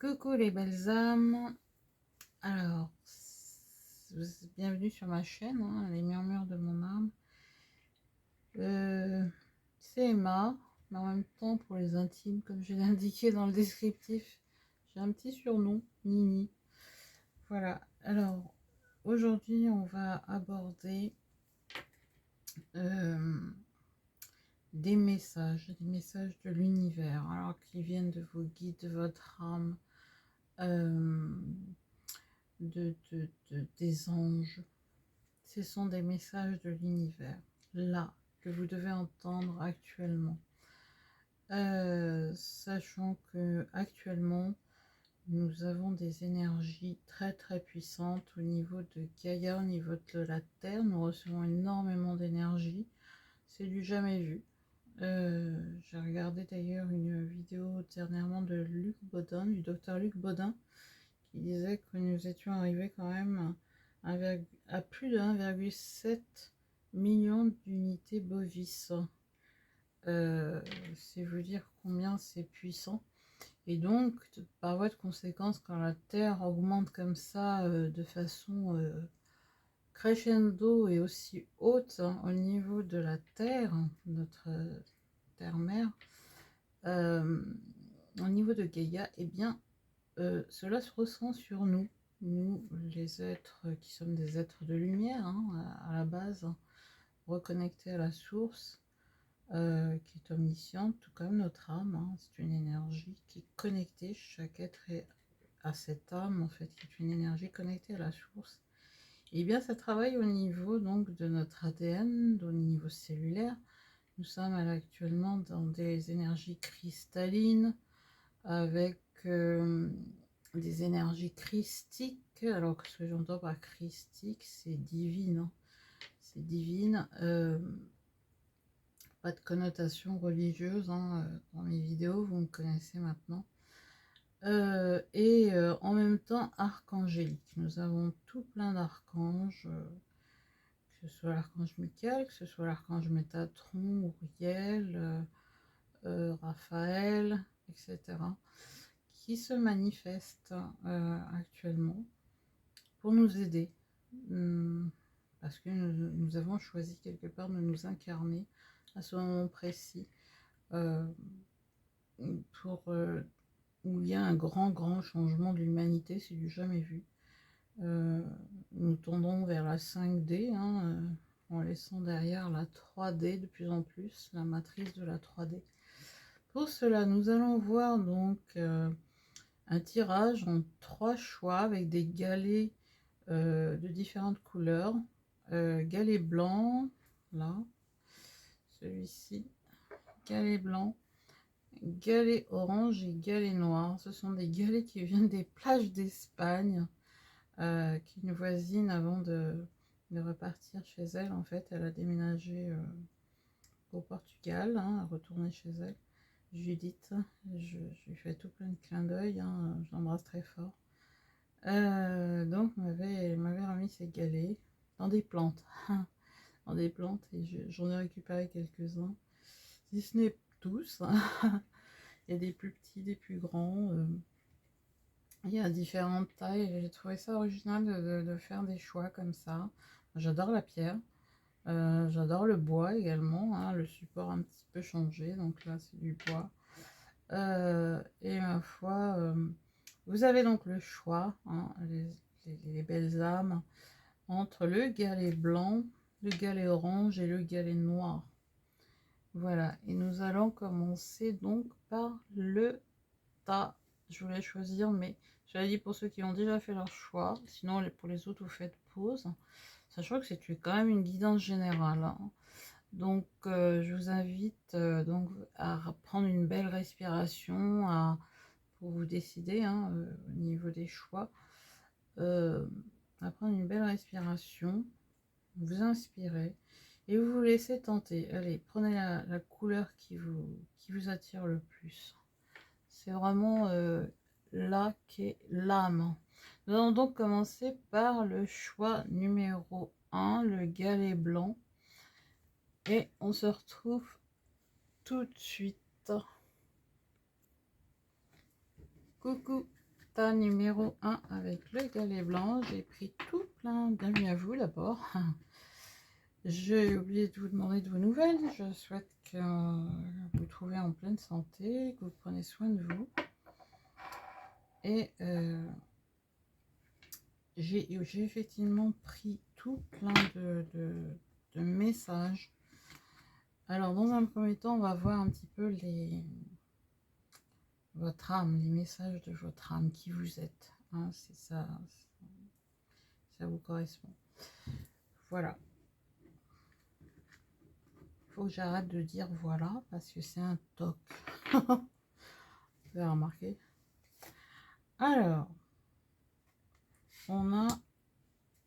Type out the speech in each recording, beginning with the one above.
Coucou les belles âmes. Alors, bienvenue sur ma chaîne, hein, les murmures de mon âme. C'est Emma, mais en même temps, pour les intimes, comme je l'ai indiqué dans le descriptif, j'ai un petit surnom, Nini. Voilà, alors, aujourd'hui, on va aborder des messages de l'univers, alors qui viennent de vos guides, de votre âme, des anges. Ce sont des messages de l'univers, là, que vous devez entendre actuellement. Sachant que actuellement, nous avons des énergies très très puissantes au niveau de Gaïa, au niveau de la Terre. Nous recevons énormément d'énergie. C'est du jamais vu. J'ai regardé d'ailleurs une vidéo dernièrement de Luc Baudin, du docteur Luc Baudin, qui disait que nous étions arrivés quand même à plus de 1,7 million d'unités bovices. C'est vous dire combien c'est puissant. Et donc, par voie de conséquence, quand la Terre augmente comme ça, de façon crescendo et aussi haute, hein, au niveau de la Terre, notre Terre-mère, au niveau de Gaïa, eh bien, cela se ressent sur nous. Nous, les êtres qui sommes des êtres de lumière, hein, à la base, reconnectés à la source, qui est omnisciente, tout comme notre âme, hein. C'est une énergie qui est connectée, chaque être est à cette âme, en fait, qui est une énergie connectée à la source. Et bien, ça travaille au niveau donc de notre ADN, au niveau cellulaire. Nous sommes actuellement dans des énergies cristallines, avec des énergies christiques. Alors que ce que j'entends par christique, c'est divine, hein. C'est divine. Pas de connotation religieuse, hein, dans mes vidéos, vous me connaissez maintenant. En même temps archangélique. Nous avons tout plein d'archanges, que ce soit l'archange Michael, que ce soit l'archange Métatron, Uriel, Raphaël, etc., qui se manifestent actuellement pour nous aider, parce que nous avons choisi quelque part de nous incarner à ce moment précis, pour où il y a un grand changement de l'humanité, c'est du jamais vu. Nous tendons vers la 5D, hein, en laissant derrière la 3D de plus en plus, la matrice de la 3D. Pour cela, nous allons voir donc un tirage en 3 choix avec des galets de différentes couleurs. Galet blanc, là, celui-ci, galet blanc, galet orange et galet noir. Ce sont des galets qui viennent des plages d'Espagne, qui est une voisine avant de repartir chez elle. En fait, elle a déménagé au Portugal, hein, à retourner chez elle. Judith, je lui fais tout plein de clins d'œil, hein, je l'embrasse très fort. Donc, elle m'avait remis ces galets dans des plantes. Dans des plantes, et j'en ai récupéré quelques-uns. Si ce n'est tous, il y a des plus petits, des plus grands. Il y a différentes tailles. J'ai trouvé ça original de faire des choix comme ça. J'adore la pierre. J'adore le bois également, hein, le support un petit peu changé. Donc là, c'est du bois. Et ma foi, vous avez donc le choix, hein, les belles âmes, entre le galet blanc, le galet orange et le galet noir. Voilà, et nous allons commencer donc par le tas. Je voulais choisir, mais j'avais dit pour ceux qui ont déjà fait leur choix, sinon pour les autres vous faites pause, sachant que c'est quand même une guidance générale, hein. Donc je vous invite donc à prendre une belle respiration, pour vous décider, hein, au niveau des choix, à prendre une belle respiration, vous inspirez et vous vous laissez tenter. Allez, prenez la couleur qui vous attire le plus. C'est vraiment là qu'est l'âme. Nous allons donc commencer par le choix numéro 1, le galet blanc. Et on se retrouve tout de suite. Coucou. tas numéro 1 avec le galet blanc. J'ai pris tout plein. Bienvenue à vous d'abord. J'ai oublié de vous demander de vos nouvelles. Je souhaite que vous vous trouvez en pleine santé, que vous prenez soin de vous. Et j'ai effectivement pris tout plein de messages. Alors, dans un premier temps, on va voir un petit peu votre âme, les messages de votre âme, qui vous êtes. Hein, c'est ça, ça vous correspond. Voilà. Faut que j'arrête de dire voilà, parce que c'est un toc. Vous avez remarqué. Alors, on a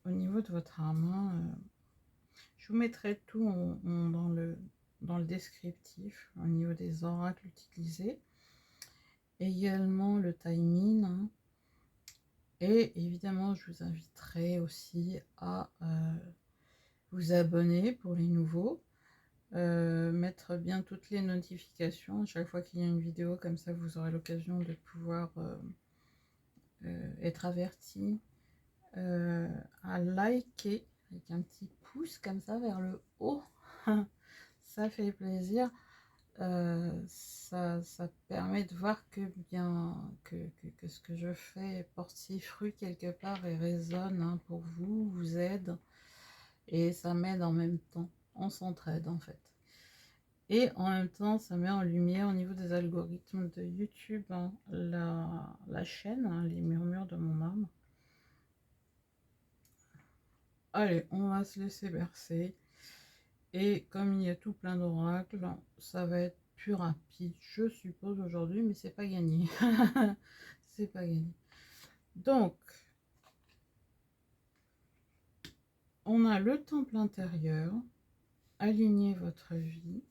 au niveau de votre âme, hein, je vous mettrai tout dans le descriptif, au niveau des oracles utilisés. Également le timing. Hein, et évidemment, je vous inviterai aussi à vous abonner pour les nouveaux. Mettre bien toutes les notifications à chaque fois qu'il y a une vidéo, comme ça vous aurez l'occasion de pouvoir être averti, à liker avec un petit pouce comme ça vers le haut. Ça fait plaisir. Ça permet de voir que ce que je fais porte ses fruits quelque part et résonne, hein, pour vous, vous aide, et ça m'aide en même temps. On s'entraide en fait. Et en même temps, ça met en lumière au niveau des algorithmes de YouTube, hein, la chaîne, hein, les murmures de mon âme. Allez, on va se laisser bercer. Et comme il y a tout plein d'oracles, ça va être plus rapide, je suppose, aujourd'hui, mais c'est pas gagné. C'est pas gagné. Donc, on a le temple intérieur, aligner votre vie.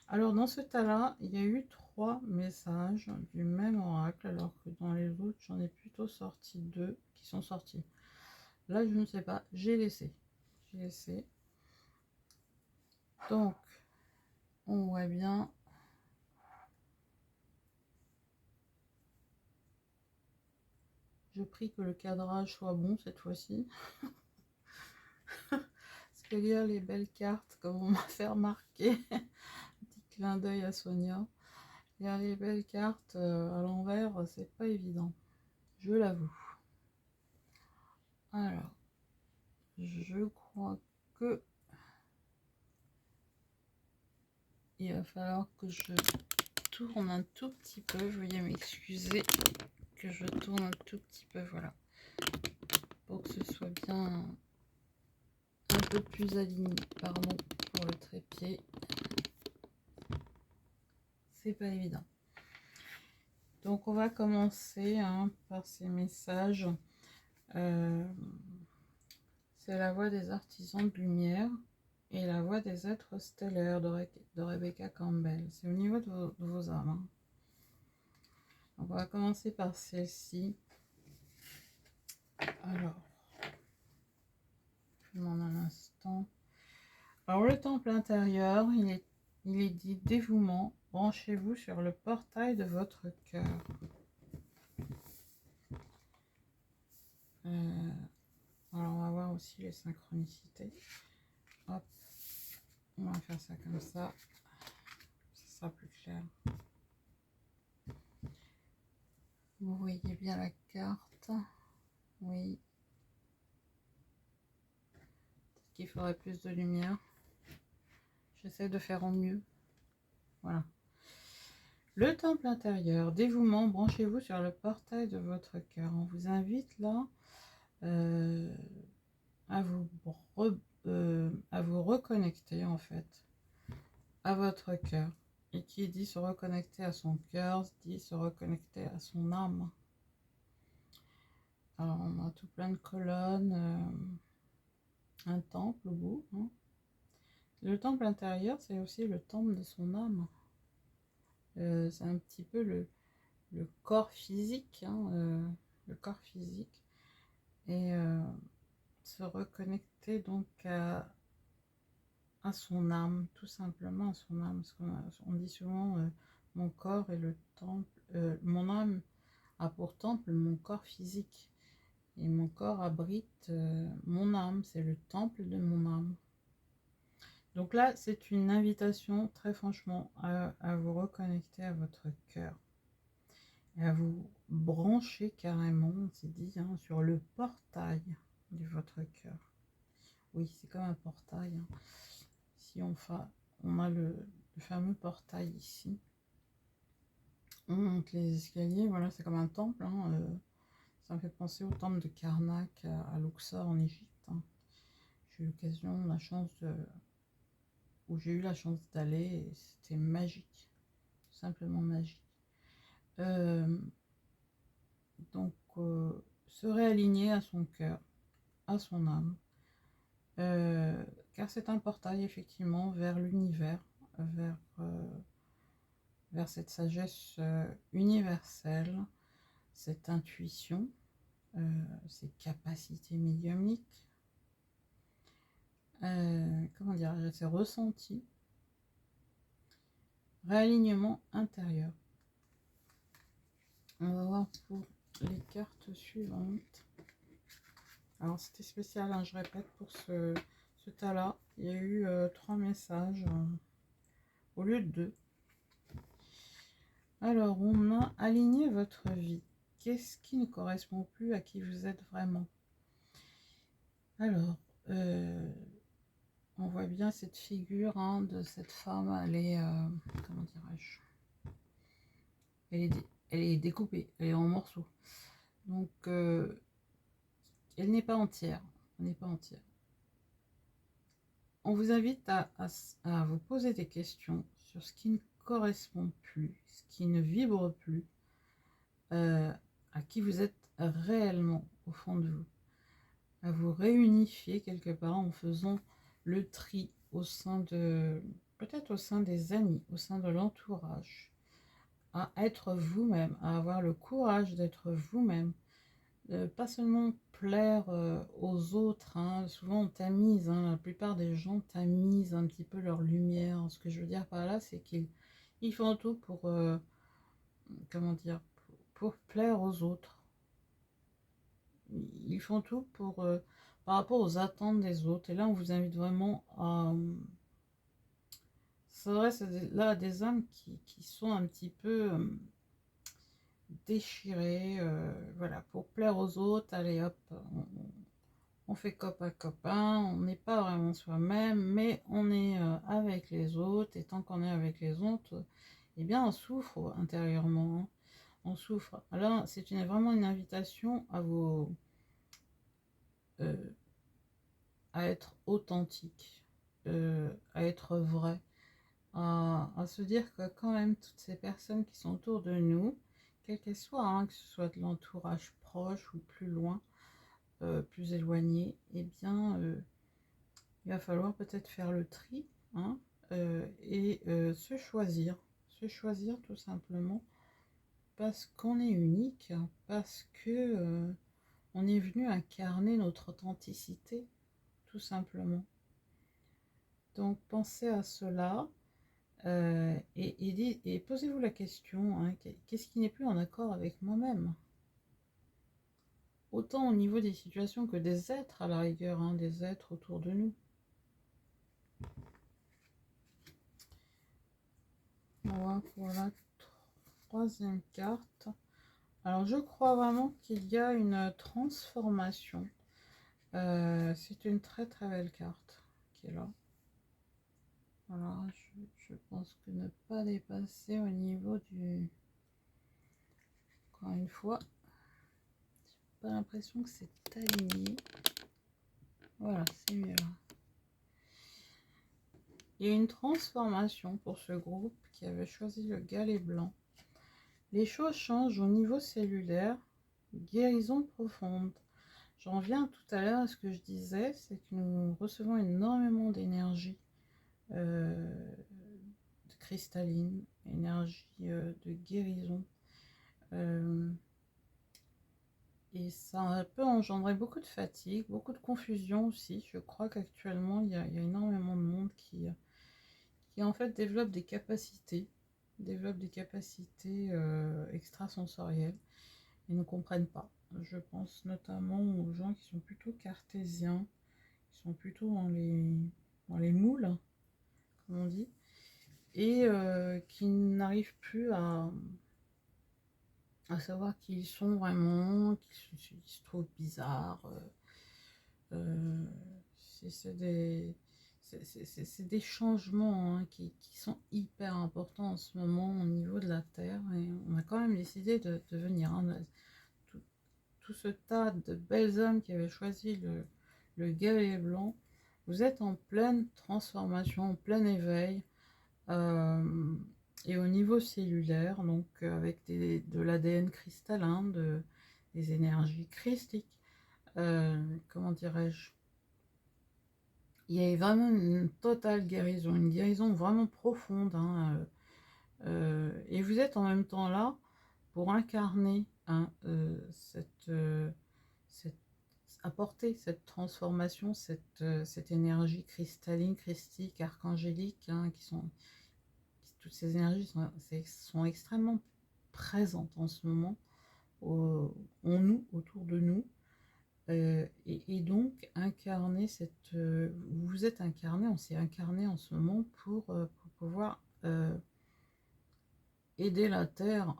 Alors, dans ce tas-là, il y a eu 3 messages du même oracle, alors que dans les autres, j'en ai plutôt sorti 2 qui sont sortis. Là, je ne sais pas, j'ai laissé. J'ai laissé. Donc, on voit bien. Je prie que le cadrage soit bon cette fois-ci. Parce que lire les belles cartes, comme on m'a fait remarquer, petit clin d'œil à Sonia, lire les belles cartes à l'envers, c'est pas évident. Je l'avoue. Alors, je crois que il va falloir que je tourne un tout petit peu. Veuillez m'excuser que je tourne un tout petit peu, voilà, pour que ce soit bien un peu plus aligné. Pardon pour le trépied, c'est pas évident. Donc on va commencer, hein, par ces messages. C'est la voix des artisans de lumière et la voix des êtres stellaires de Rebecca Campbell. C'est au niveau de vos âmes. Hein. On va commencer par celle-ci. Alors, je vous demande un instant. Alors, le temple intérieur, il est dit dévouement. Branchez-vous sur le portail de votre cœur. Alors, on va voir aussi les synchronicités. Hop, on va faire ça comme ça. Ce sera plus clair. Vous voyez bien la carte. Oui. Peut-être qu'il faudrait plus de lumière. J'essaie de faire au mieux. Voilà. Le temple intérieur, dévouement, branchez-vous sur le portail de votre cœur. On vous invite là à vous reconnecter en fait à votre cœur. Et qui dit se reconnecter à son cœur, dit se reconnecter à son âme. Alors on a tout plein de colonnes, un temple au bout. Hein. Le temple intérieur, c'est aussi le temple de son âme. C'est un petit peu le corps physique, hein, le corps physique. Et se reconnecter donc à son âme, tout simplement à son âme. Parce qu'on dit souvent mon corps est le temple, mon âme a pour temple mon corps physique. Et mon corps abrite mon âme, c'est le temple de mon âme. Donc là, c'est une invitation, très franchement, à vous reconnecter à votre cœur. Et à vous brancher carrément, on s'est dit, hein, sur le portail de votre cœur. Oui, c'est comme un portail. Hein. Si on a le fameux portail ici. On monte les escaliers, voilà, c'est comme un temple. Hein, ça me fait penser au temple de Karnak à Luxor en Égypte. Hein. J'ai eu l'occasion, la chance où j'ai eu la chance d'aller, et c'était magique, tout simplement magique. Donc, se réaligner à son cœur, à son âme, car c'est un portail effectivement vers l'univers, vers cette sagesse universelle, cette intuition, ces capacités médiumniques, comment dire, ces ressentis, réalignement intérieur. On va voir pour les cartes suivantes. Alors c'était spécial, hein, je répète, pour ce tas-là, il y a eu 3 messages au lieu de 2. Alors, on a aligné votre vie. Qu'est-ce qui ne correspond plus à qui vous êtes vraiment? Alors, on voit bien cette figure hein, de cette femme, elle est, comment dirais-je, elle est découpée, elle est en morceaux. Donc, elle n'est pas entière. Elle n'est pas entière. On vous invite à vous poser des questions sur ce qui ne correspond plus, ce qui ne vibre plus, à qui vous êtes réellement au fond de vous, à vous réunifier quelque part en faisant le tri au sein de, peut-être au sein des amis, au sein de l'entourage, à être vous-même, à avoir le courage d'être vous-même, pas seulement plaire aux autres, hein. Souvent on tamise, hein, la plupart des gens tamisent un petit peu leur lumière. Ce que je veux dire par là, c'est qu'ils font tout pour, comment dire, pour plaire aux autres. Ils font tout pour, par rapport aux attentes des autres. Et là, on vous invite vraiment à... C'est vrai, c'est là des âmes qui sont un petit peu déchirées, voilà, pour plaire aux autres. Allez hop, on fait copain, on n'est pas vraiment soi-même, mais on est avec les autres. Et tant qu'on est avec les autres, eh bien, on souffre intérieurement. Hein. On souffre. Alors, c'est vraiment une invitation à vous... à être authentique, à être vrai, à se dire que quand même toutes ces personnes qui sont autour de nous, quelles qu'elles soient, hein, que ce soit de l'entourage proche ou plus loin, plus éloigné, eh bien il va falloir peut-être faire le tri hein, et se choisir tout simplement parce qu'on est unique, parce que on est venu incarner notre authenticité tout simplement. Donc pensez à cela et posez-vous la question, hein, qu'est-ce qui n'est plus en accord avec moi-même? Autant au niveau des situations que des êtres à la rigueur, hein, des êtres autour de nous. Voilà pour la 3e carte. Alors je crois vraiment qu'il y a une transformation. C'est une très très belle carte qui est là. Voilà, je pense que ne pas dépasser au niveau du... Encore une fois, j'ai pas l'impression que c'est aligné. Voilà, c'est mieux là. Il y a une transformation pour ce groupe qui avait choisi le galet blanc. Les choses changent au niveau cellulaire. Guérison profonde. J'en viens tout à l'heure à ce que je disais, c'est que nous recevons énormément d'énergie cristalline, énergie de guérison. Et ça peut engendrer beaucoup de fatigue, beaucoup de confusion aussi. Je crois qu'actuellement, il y a énormément de monde qui en fait développe des capacités extrasensorielles. et ne comprennent pas. Je pense notamment aux gens qui sont plutôt cartésiens, qui sont plutôt dans les moules, comme on dit, et qui n'arrivent plus à savoir qui ils sont vraiment, qui se trouvent bizarres. Euh, c'est des changements hein, qui sont hyper importants en ce moment au niveau de la Terre. Et on a quand même décidé de venir. Hein, tout ce tas de belles âmes qui avaient choisi le guerrier blanc, vous êtes en pleine transformation, en plein éveil. Et au niveau cellulaire, donc avec de l'ADN cristallin, des énergies christiques, comment dirais-je, il y a vraiment une totale guérison, une guérison vraiment profonde. Hein, et vous êtes en même temps là pour incarner hein, cette, apporter cette transformation, cette énergie cristalline, christique, archangélique, hein, toutes ces énergies sont extrêmement présentes en ce moment en nous, autour de nous. Et donc incarner vous êtes incarné, on s'est incarné en ce moment pour pouvoir aider la Terre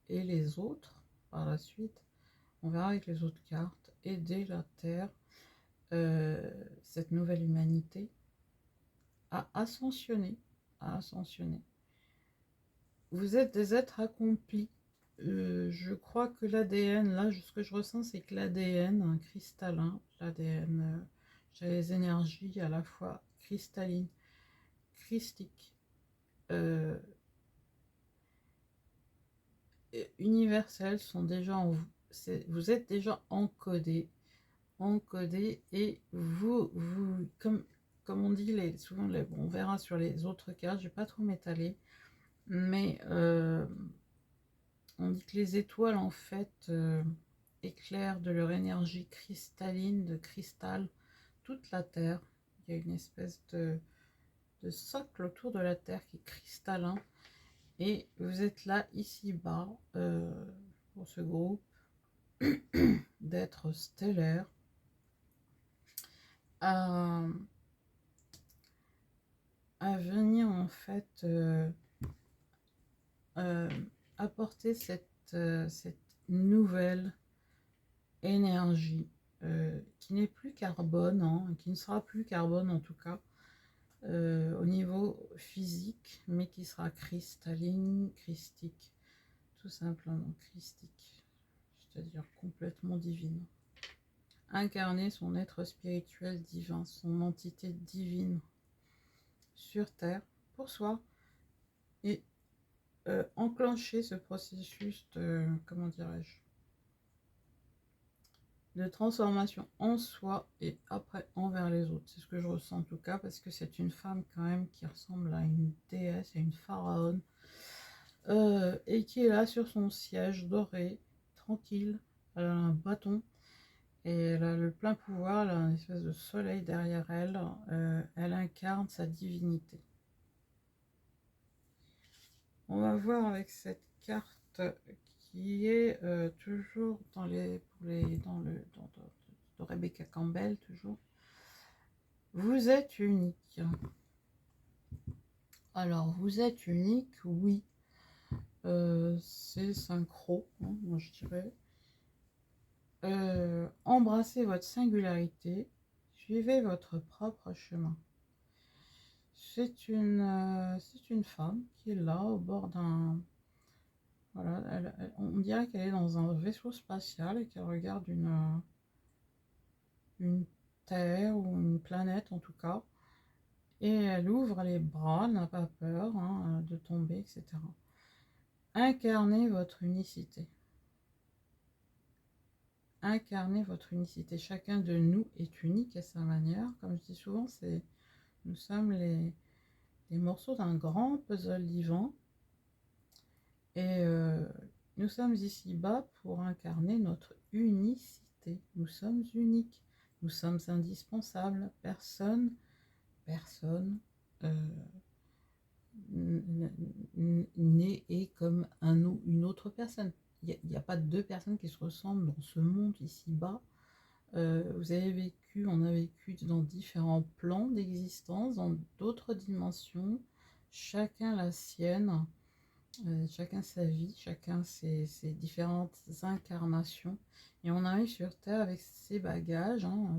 et les autres par la suite. On verra avec les autres cartes, aider la Terre, cette nouvelle humanité à ascensionner, à ascensionner. Vous êtes des êtres accomplis. Je crois que l'ADN, là, ce que je ressens, c'est que l'ADN un cristallin, l'ADN, j'ai les énergies à la fois cristallines, christiques, euh, universelles, sont déjà en vous. Vous êtes déjà encodé, et comme on dit, souvent, bon, on verra sur les autres cartes, je ne vais pas trop m'étaler, mais on dit que les étoiles, en fait, éclairent de leur énergie cristalline, de cristal, toute la Terre. Il y a une espèce de socle autour de la Terre qui est cristallin. Et vous êtes là, ici-bas, pour ce groupe d'êtres stellaires, à venir, en fait, apporter cette nouvelle énergie qui n'est plus carbone, hein, qui ne sera plus carbone en tout cas au niveau physique, mais qui sera cristalline, christique, tout simplement christique, c'est-à-dire complètement divine. Incarner son être spirituel divin, son entité divine sur Terre pour soi et enclencher ce processus de, comment dirais-je, de transformation en soi et après envers les autres. C'est ce que je ressens en tout cas, parce que c'est une femme quand même qui ressemble à une déesse, à une pharaone, et qui est là sur son siège doré, tranquille. Elle a un bâton et elle a le plein pouvoir, elle a une espèce de soleil derrière elle. Elle incarne sa divinité. On va voir avec cette carte qui est toujours dans de Rebecca Campbell, toujours. Vous êtes unique. Alors, vous êtes unique, oui. C'est synchro, hein, moi je dirais. Embrassez votre singularité, suivez votre propre chemin. C'est une femme qui est là au bord d'un... Voilà, on dirait qu'elle est dans un vaisseau spatial et qu'elle regarde une terre ou une planète en tout cas. Et elle ouvre les bras, elle n'a pas peur hein, de tomber, etc. Incarnez votre unicité. Incarnez votre unicité. Chacun de nous est unique à sa manière. Comme je dis souvent, nous sommes les morceaux d'un grand puzzle divin. Et nous sommes ici-bas pour incarner notre unicité. Nous sommes uniques. Nous sommes indispensables. Personne n'est comme une autre personne. il n'y a pas deux personnes qui se ressemblent dans ce monde ici-bas. Vous avez vécu, on a vécu dans différents plans d'existence, dans d'autres dimensions, chacun la sienne, chacun sa vie, chacun ses différentes incarnations. Et on arrive sur Terre avec ses bagages, hein,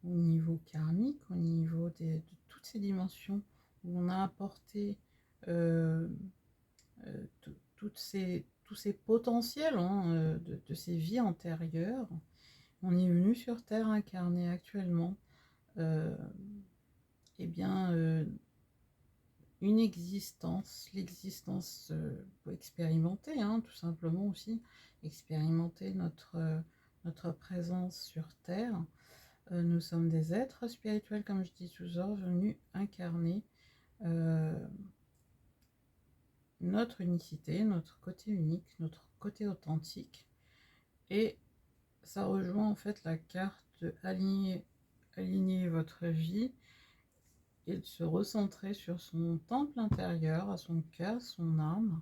au niveau karmique, au niveau de toutes ces dimensions où on a apporté euh, tous ces potentiels, hein, de ces vies antérieures. On est venu sur Terre incarner actuellement eh bien, une existence, l'existence pour expérimenter, hein, tout simplement aussi, expérimenter notre présence sur Terre. Nous sommes des êtres spirituels, comme je dis toujours, venus incarner notre unicité, notre côté unique, notre côté authentique. Et ça rejoint en fait la carte de aligner votre vie et de se recentrer sur son temple intérieur, à son cœur, son âme,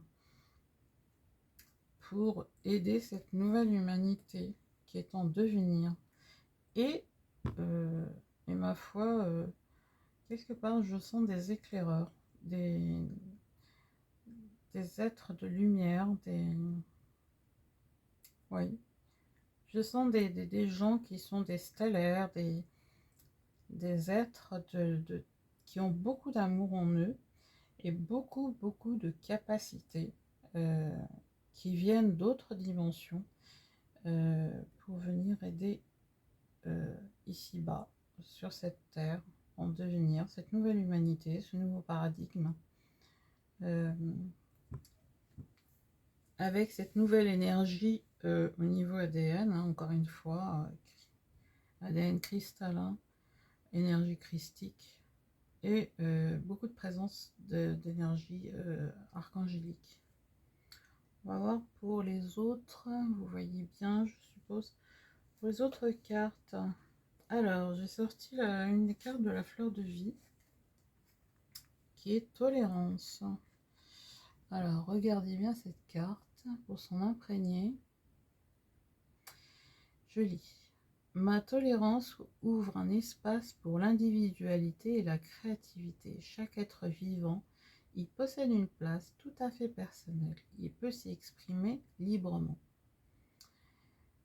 pour aider cette nouvelle humanité qui est en devenir. Et, ma foi, quelque part, je sens des éclaireurs, des êtres de lumière, oui, je sens des gens qui sont des stellaires, des êtres qui ont beaucoup d'amour en eux et beaucoup de capacités qui viennent d'autres dimensions pour venir aider ici-bas, sur cette terre, en devenir, cette nouvelle humanité, ce nouveau paradigme, avec cette nouvelle énergie au niveau ADN, hein, encore une fois, ADN cristallin, énergie christique, et beaucoup de présence d'énergie archangélique. On va voir pour les autres, vous voyez bien, je suppose, pour les autres cartes. Alors, j'ai sorti une des cartes de la fleur de vie, qui est tolérance. Alors, regardez bien cette carte pour s'en imprégner. Je lis. Ma tolérance ouvre un espace pour l'individualité et la créativité. Chaque être vivant y possède une place tout à fait personnelle. Il peut s'y exprimer librement.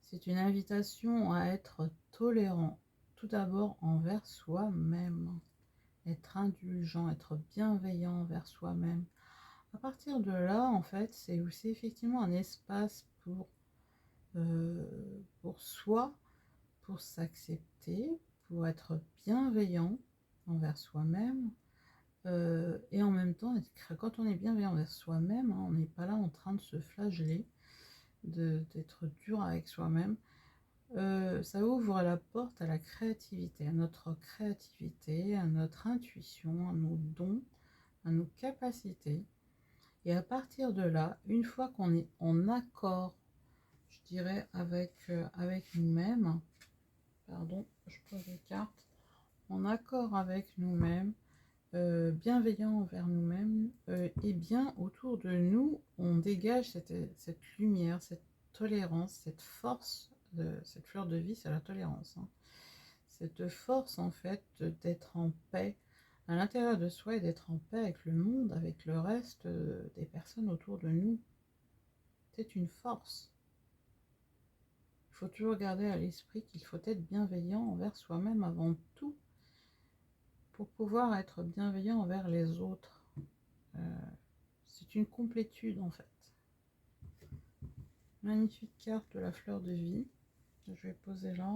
C'est une invitation à être tolérant, tout d'abord envers soi-même. Être indulgent, être bienveillant envers soi-même. À partir de là, en fait, c'est aussi effectivement un espace pour soi, pour s'accepter, pour être bienveillant envers soi-même. Et en même temps, quand on est bienveillant envers soi-même, hein, on n'est pas là en train de se flageller, d'être dur avec soi-même. Ça ouvre la porte à la créativité, à notre créativité, à notre intuition, à nos dons, à nos capacités. Et à partir de là, une fois qu'on est en accord, je dirais, avec nous-mêmes, pardon, je pose les cartes, en accord avec nous-mêmes, bienveillant envers nous-mêmes, et bien autour de nous, on dégage cette lumière, cette tolérance, cette force, cette fleur de vie, c'est la tolérance, hein. Cette force en fait d'être en paix à l'intérieur de soi et d'être en paix avec le monde, avec le reste des personnes autour de nous. C'est une force. Il faut toujours garder à l'esprit qu'il faut être bienveillant envers soi-même avant tout pour pouvoir être bienveillant envers les autres. C'est une complétude en fait. Magnifique carte de la fleur de vie. Je vais poser là.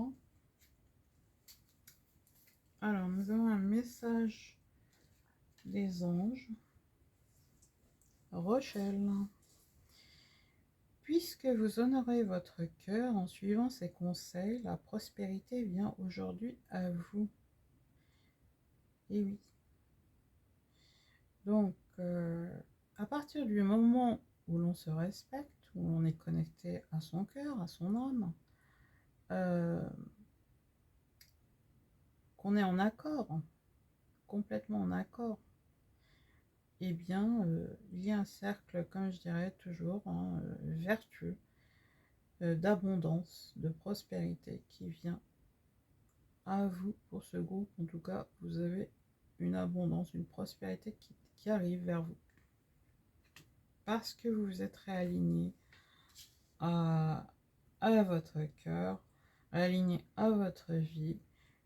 Alors, nous avons un message des anges. Rochelle. Puisque vous honorez votre cœur en suivant ses conseils, la prospérité vient aujourd'hui à vous. Et oui. Donc, à partir du moment où l'on se respecte, où l'on est connecté à son cœur, à son âme, qu'on est en accord, complètement en accord, eh bien, il y a un cercle, comme je dirais toujours, hein, vertueux, d'abondance, de prospérité qui vient à vous pour ce groupe. En tout cas, vous avez une abondance, une prospérité qui arrive vers vous. Parce que vous vous êtes réaligné à votre cœur, réaligné à votre vie,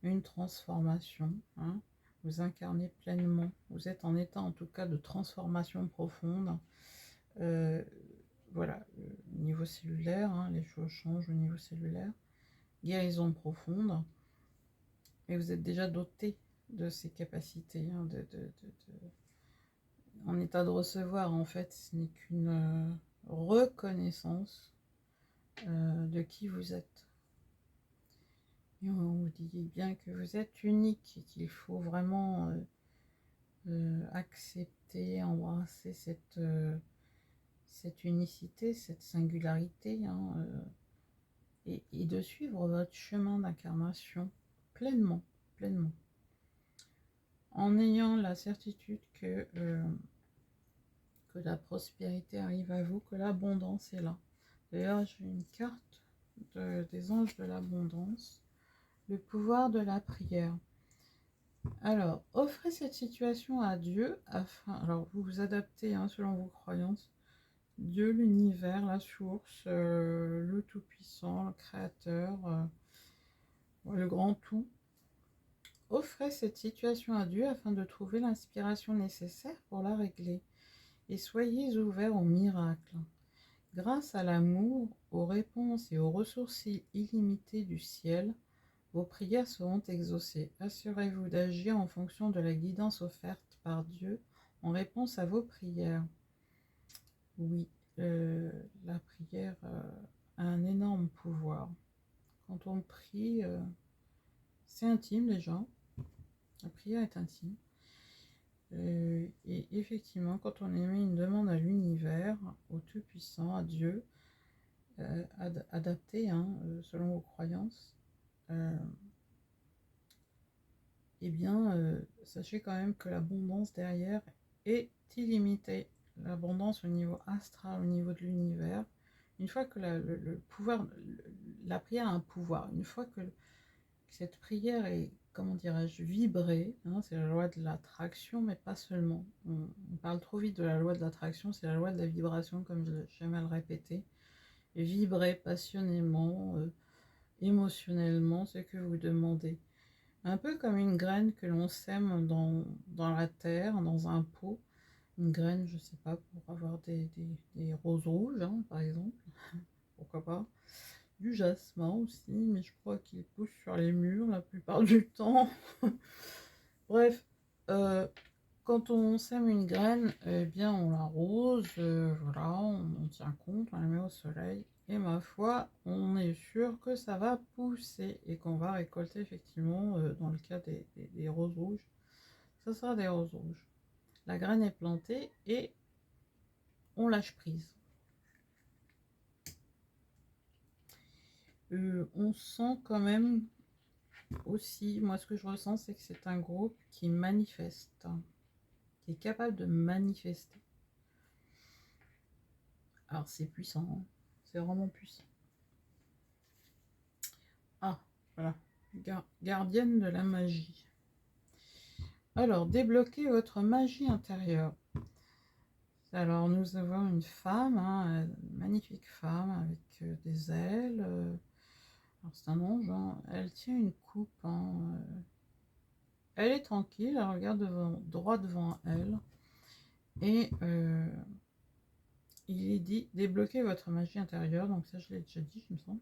une transformation. Hein. Vous incarnez pleinement. Vous êtes en état, en tout cas, de transformation profonde. Voilà, au niveau cellulaire, hein, les choses changent au niveau cellulaire. Guérison profonde. Et vous êtes déjà doté de ces capacités, hein, en état de recevoir. En fait, ce n'est qu'une reconnaissance de qui vous êtes. Et on vous dit bien que vous êtes unique et qu'il faut vraiment accepter, embrasser cette unicité, cette singularité, hein, et de suivre votre chemin d'incarnation pleinement, pleinement. En ayant la certitude que la prospérité arrive à vous, que l'abondance est là. D'ailleurs, j'ai une carte des anges de l'abondance, le pouvoir de la prière. Alors, offrez cette situation à Dieu afin, alors vous vous adaptez hein, selon vos croyances, Dieu, l'univers, la source, le Tout-Puissant, le Créateur, le grand tout. Offrez cette situation à Dieu afin de trouver l'inspiration nécessaire pour la régler. Et soyez ouverts au miracle. Grâce à l'amour, aux réponses et aux ressources illimitées du ciel, vos prières seront exaucées. Assurez-vous d'agir en fonction de la guidance offerte par Dieu en réponse à vos prières. Oui, la prière a un énorme pouvoir. Quand on prie, c'est intime déjà. La prière est intime. Et effectivement, quand on émet une demande à l'univers, au Tout-Puissant, à Dieu, adapté hein, selon vos croyances, eh bien, sachez quand même que l'abondance derrière est illimitée. L'abondance au niveau astral, au niveau de l'univers, une fois que le pouvoir, la prière a un pouvoir, une fois que cette prière est, comment dirais-je, vibrée, hein, c'est la loi de l'attraction, mais pas seulement. On parle trop vite de la loi de l'attraction, c'est la loi de la vibration, comme j'aime à le répéter. Et vibrer passionnément, émotionnellement, ce que vous demandez. Un peu comme une graine que l'on sème dans la terre, dans un pot. Une graine, je sais pas, pour avoir des roses rouges, hein, par exemple. Pourquoi pas. Du jasmin aussi, mais je crois qu'il pousse sur les murs la plupart du temps. Bref, quand on sème une graine, eh bien on l'arrose, voilà, on tient compte, on la met au soleil. Et ma foi, on est sûr que ça va pousser et qu'on va récolter effectivement, dans le cas des roses rouges, ça sera des roses rouges. La graine est plantée et on lâche prise. On sent quand même aussi, moi ce que je ressens, c'est que c'est un groupe qui manifeste, qui est capable de manifester. Alors c'est puissant, hein, c'est vraiment puissant. Ah, voilà, gardienne de la magie. Alors, débloquez votre magie intérieure. Alors, nous avons une femme, hein, une magnifique femme avec des ailes. Alors, c'est un ange, hein, elle tient une coupe. Hein, elle est tranquille, elle regarde droit devant elle. Et il est dit, débloquez votre magie intérieure. Donc ça, je l'ai déjà dit, je me semble.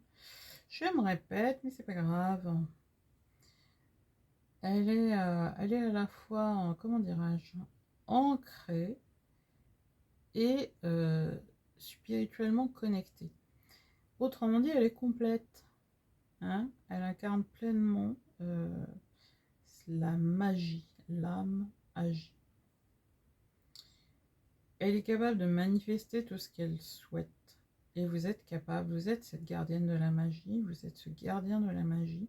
Je me répète, mais c'est pas grave. Elle est à la fois, comment dirais-je, ancrée et spirituellement connectée. Autrement dit, elle est complète. Hein, elle incarne pleinement la magie, l'âme agit. Elle est capable de manifester tout ce qu'elle souhaite. Et vous êtes capable, vous êtes cette gardienne de la magie, vous êtes ce gardien de la magie.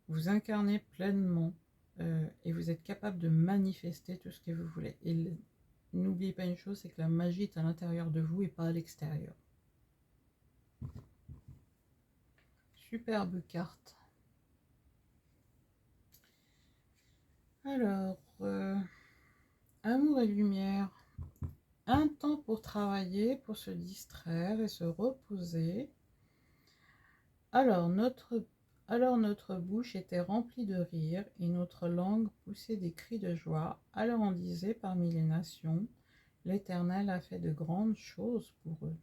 Vous incarnez pleinement et vous êtes capable de manifester tout ce que vous voulez. Et n'oubliez pas une chose, c'est que la magie est à l'intérieur de vous et pas à l'extérieur. Superbe carte. Alors, amour et lumière. Un temps pour travailler, pour se distraire et se reposer. Alors notre bouche était remplie de rire et notre langue poussait des cris de joie. Alors on disait parmi les nations, l'Éternel a fait de grandes choses pour eux.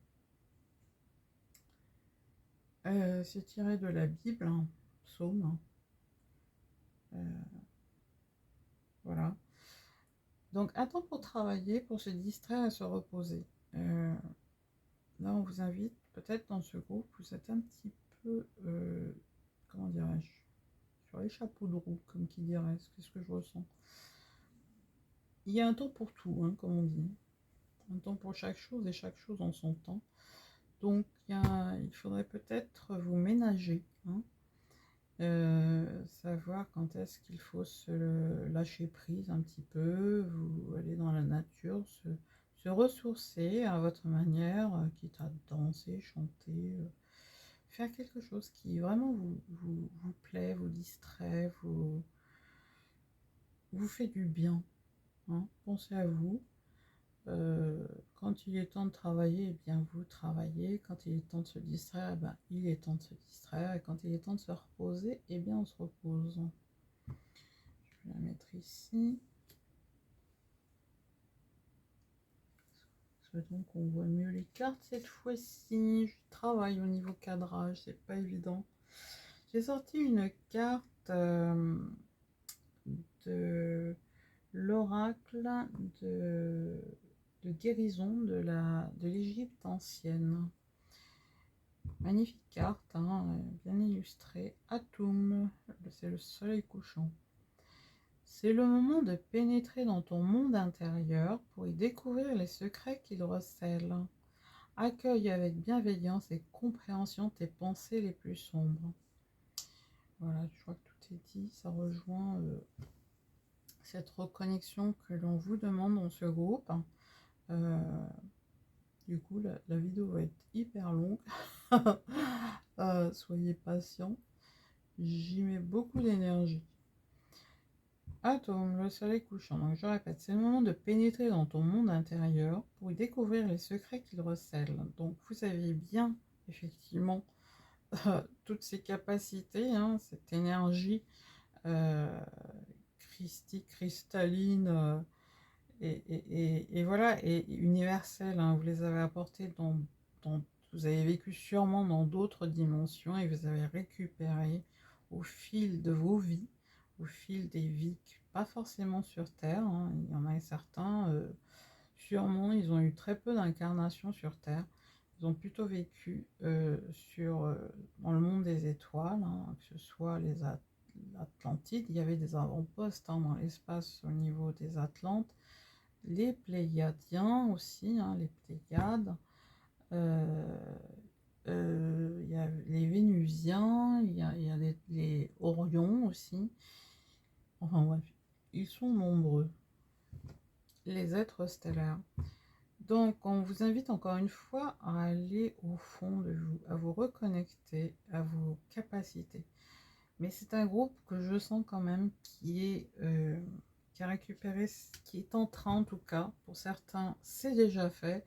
C'est tiré de la Bible, hein, psaume. Voilà. Donc, un temps pour travailler, pour se distraire et se reposer. Là, on vous invite, peut-être dans ce groupe, vous êtes un petit peu, comment dirais-je, sur les chapeaux de roue, comme qui dirait, qu'est-ce que je ressens. Il y a un temps pour tout, hein, comme on dit. Un temps pour chaque chose et chaque chose en son temps. Donc, il faudrait peut-être vous ménager, hein, savoir quand est-ce qu'il faut se lâcher prise un petit peu, vous aller dans la nature, se ressourcer à votre manière, quitte à danser, chanter, faire quelque chose qui vraiment vous plaît, vous distrait, vous fait du bien, hein. Pensez à vous. Quand il est temps de travailler, eh bien vous travaillez. Quand il est temps de se distraire, eh ben, il est temps de se distraire. Et quand il est temps de se reposer, eh bien on se repose. Je vais la mettre ici. Donc on voit mieux les cartes cette fois-ci. Je travaille au niveau cadrage, c'est pas évident. J'ai sorti une carte de l'oracle de guérison de l'Égypte ancienne. Magnifique carte, hein, bien illustrée. Atum, c'est le soleil couchant. C'est le moment de pénétrer dans ton monde intérieur pour y découvrir les secrets qu'il recèle. Accueille avec bienveillance et compréhension tes pensées les plus sombres. Voilà, je crois que tout est dit. Ça rejoint cette reconnexion que l'on vous demande dans ce groupe. Du coup, la vidéo va être hyper longue. Soyez patients. J'y mets beaucoup d'énergie. Atome, le soleil couchant. Donc je répète, c'est le moment de pénétrer dans ton monde intérieur pour y découvrir les secrets qu'il recèle. Donc vous avez bien, effectivement, toutes ces capacités, hein, cette énergie christique, cristalline, et voilà, et universelle, hein, vous les avez apportées vous avez vécu sûrement dans d'autres dimensions et vous avez récupéré au fil de vos vies, au fil des vies, pas forcément sur Terre, hein, il y en a certains, sûrement, ils ont eu très peu d'incarnations sur Terre, ils ont plutôt vécu dans le monde des étoiles, hein, que ce soit l'Atlantide, il y avait des avant-postes, hein, dans l'espace au niveau des Atlantes, les Pléiadiens aussi, hein, les Pléiades, il y a les Vénusiens, il y a les Orions aussi. Enfin bref, ils sont nombreux, les êtres stellaires. Donc on vous invite encore une fois à aller au fond de vous, à vous reconnecter à vos capacités. Mais c'est un groupe que je sens quand même qui a récupéré, qui est en train en tout cas, pour certains c'est déjà fait.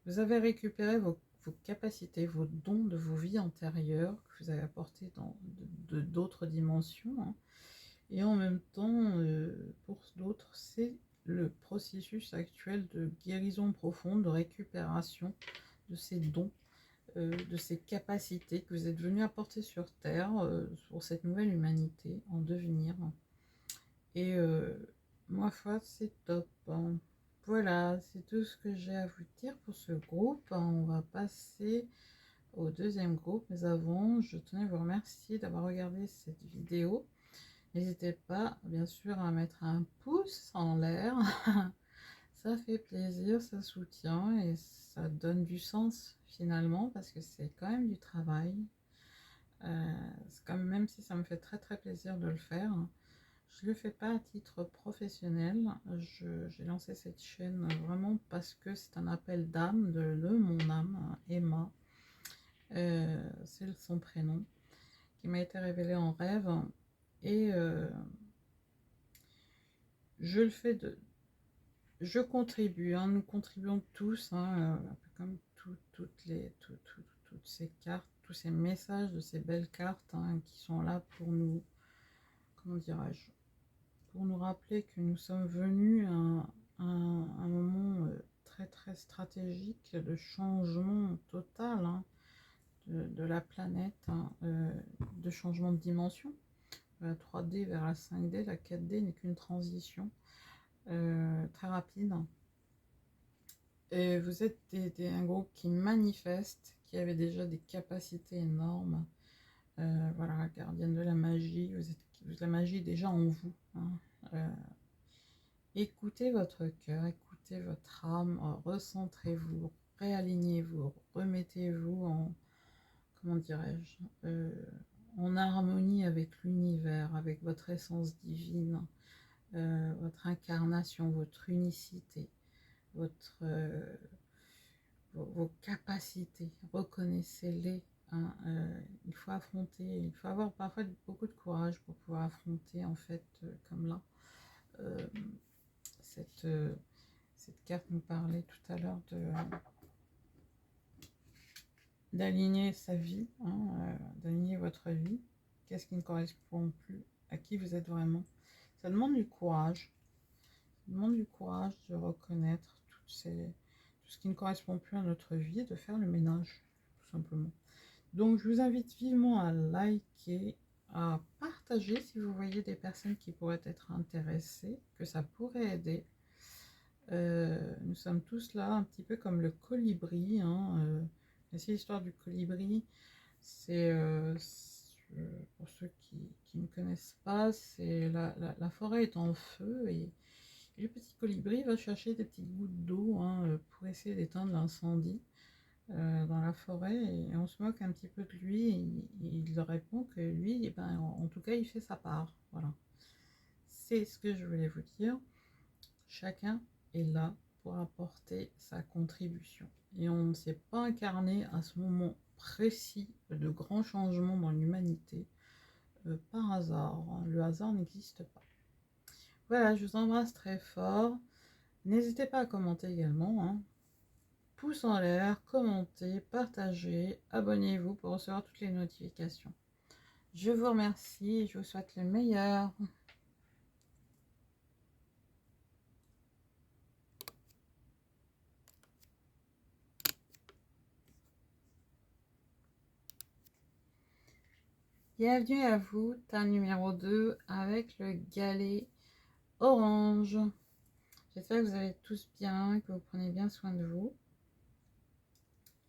Vous avez récupéré vos capacités, vos dons de vos vies antérieures que vous avez apportés dans d'autres dimensions, hein. Et en même temps, pour d'autres, c'est le processus actuel de guérison profonde, de récupération de ces dons, de ces capacités que vous êtes venus apporter sur Terre, pour cette nouvelle humanité en devenir. Et ma foi, c'est top, hein. Voilà, c'est tout ce que j'ai à vous dire pour ce groupe. On va passer au deuxième groupe. Mais avant, je tenais à vous remercier d'avoir regardé cette vidéo. N'hésitez pas, bien sûr, à mettre un pouce en l'air. Ça fait plaisir, ça soutient et ça donne du sens finalement parce que c'est quand même du travail. Même si ça me fait très très plaisir de le faire, je le fais pas à titre professionnel. J'ai lancé cette chaîne vraiment parce que c'est un appel d'âme de mon âme, Emma. C'est son prénom, qui m'a été révélé en rêve. Et je le fais je contribue, hein, nous contribuons tous, hein, un peu comme toutes ces cartes, tous ces messages de ces belles cartes, hein, qui sont là pour nous, comment dirais-je, pour nous rappeler que nous sommes venus à un moment très très stratégique de changement total, hein, de la planète, hein, de changement de dimension. La 3D vers la 5D, la 4D n'est qu'une transition très rapide. Et vous êtes un groupe qui manifeste, qui avait déjà des capacités énormes. Voilà, gardienne de la magie, la magie est déjà en vous, hein. Écoutez votre cœur, écoutez votre âme, recentrez-vous, réalignez-vous, remettez-vous en, comment dirais-je, en harmonie avec l'univers, avec votre essence divine, votre incarnation, votre unicité, vos capacités, reconnaissez-les, hein. Il faut affronter, il faut avoir parfois beaucoup de courage pour pouvoir affronter, en fait, comme là, euh, cette, euh, cette carte nous parlait tout à l'heure d'aligner sa vie, hein, d'aligner votre vie. Qu'est-ce qui ne correspond plus, à qui vous êtes vraiment. Ça demande du courage. Ça demande du courage de reconnaître tout ce qui ne correspond plus à notre vie, de faire le ménage, tout simplement. Donc, je vous invite vivement à liker, à partager si vous voyez des personnes qui pourraient être intéressées, que ça pourrait aider. Nous sommes tous là, un petit peu comme le colibri, hein. C'est l'histoire du colibri. C'est, pour ceux qui ne connaissent pas, c'est la forêt est en feu et le petit colibri va chercher des petites gouttes d'eau, hein, pour essayer d'éteindre l'incendie dans la forêt, et on se moque un petit peu de lui, et il répond que lui, eh ben, en tout cas, il fait sa part. Voilà. C'est ce que je voulais vous dire. Chacun est là pour apporter sa contribution. Et on ne s'est pas incarné à ce moment précis de grands changements dans l'humanité par hasard. Le hasard n'existe pas. Voilà, je vous embrasse très fort. N'hésitez pas à commenter également, hein. Pouce en l'air, commentez, partagez, abonnez-vous pour recevoir toutes les notifications. Je vous remercie et je vous souhaite le meilleur. Bienvenue à vous, tas numéro 2 avec le galet orange. J'espère que vous allez tous bien, que vous prenez bien soin de vous.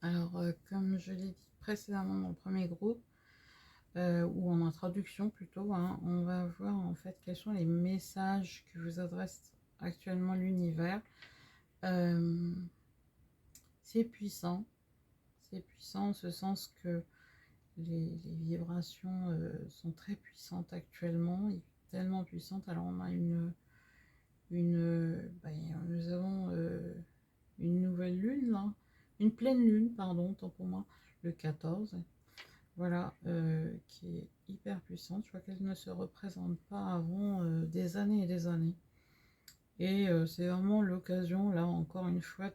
Alors, comme je l'ai dit précédemment dans le premier groupe, ou en introduction plutôt, hein, on va voir en fait quels sont les messages que vous adresse actuellement l'univers. C'est puissant en ce sens que les vibrations sont très puissantes actuellement, tellement puissantes. Alors on a nous avons une nouvelle lune là, une pleine lune, pardon, tant pour moi, le 14, voilà, qui est hyper puissante. Je crois qu'elle ne se représente pas avant des années et des années. Et c'est vraiment l'occasion, là, encore une fois,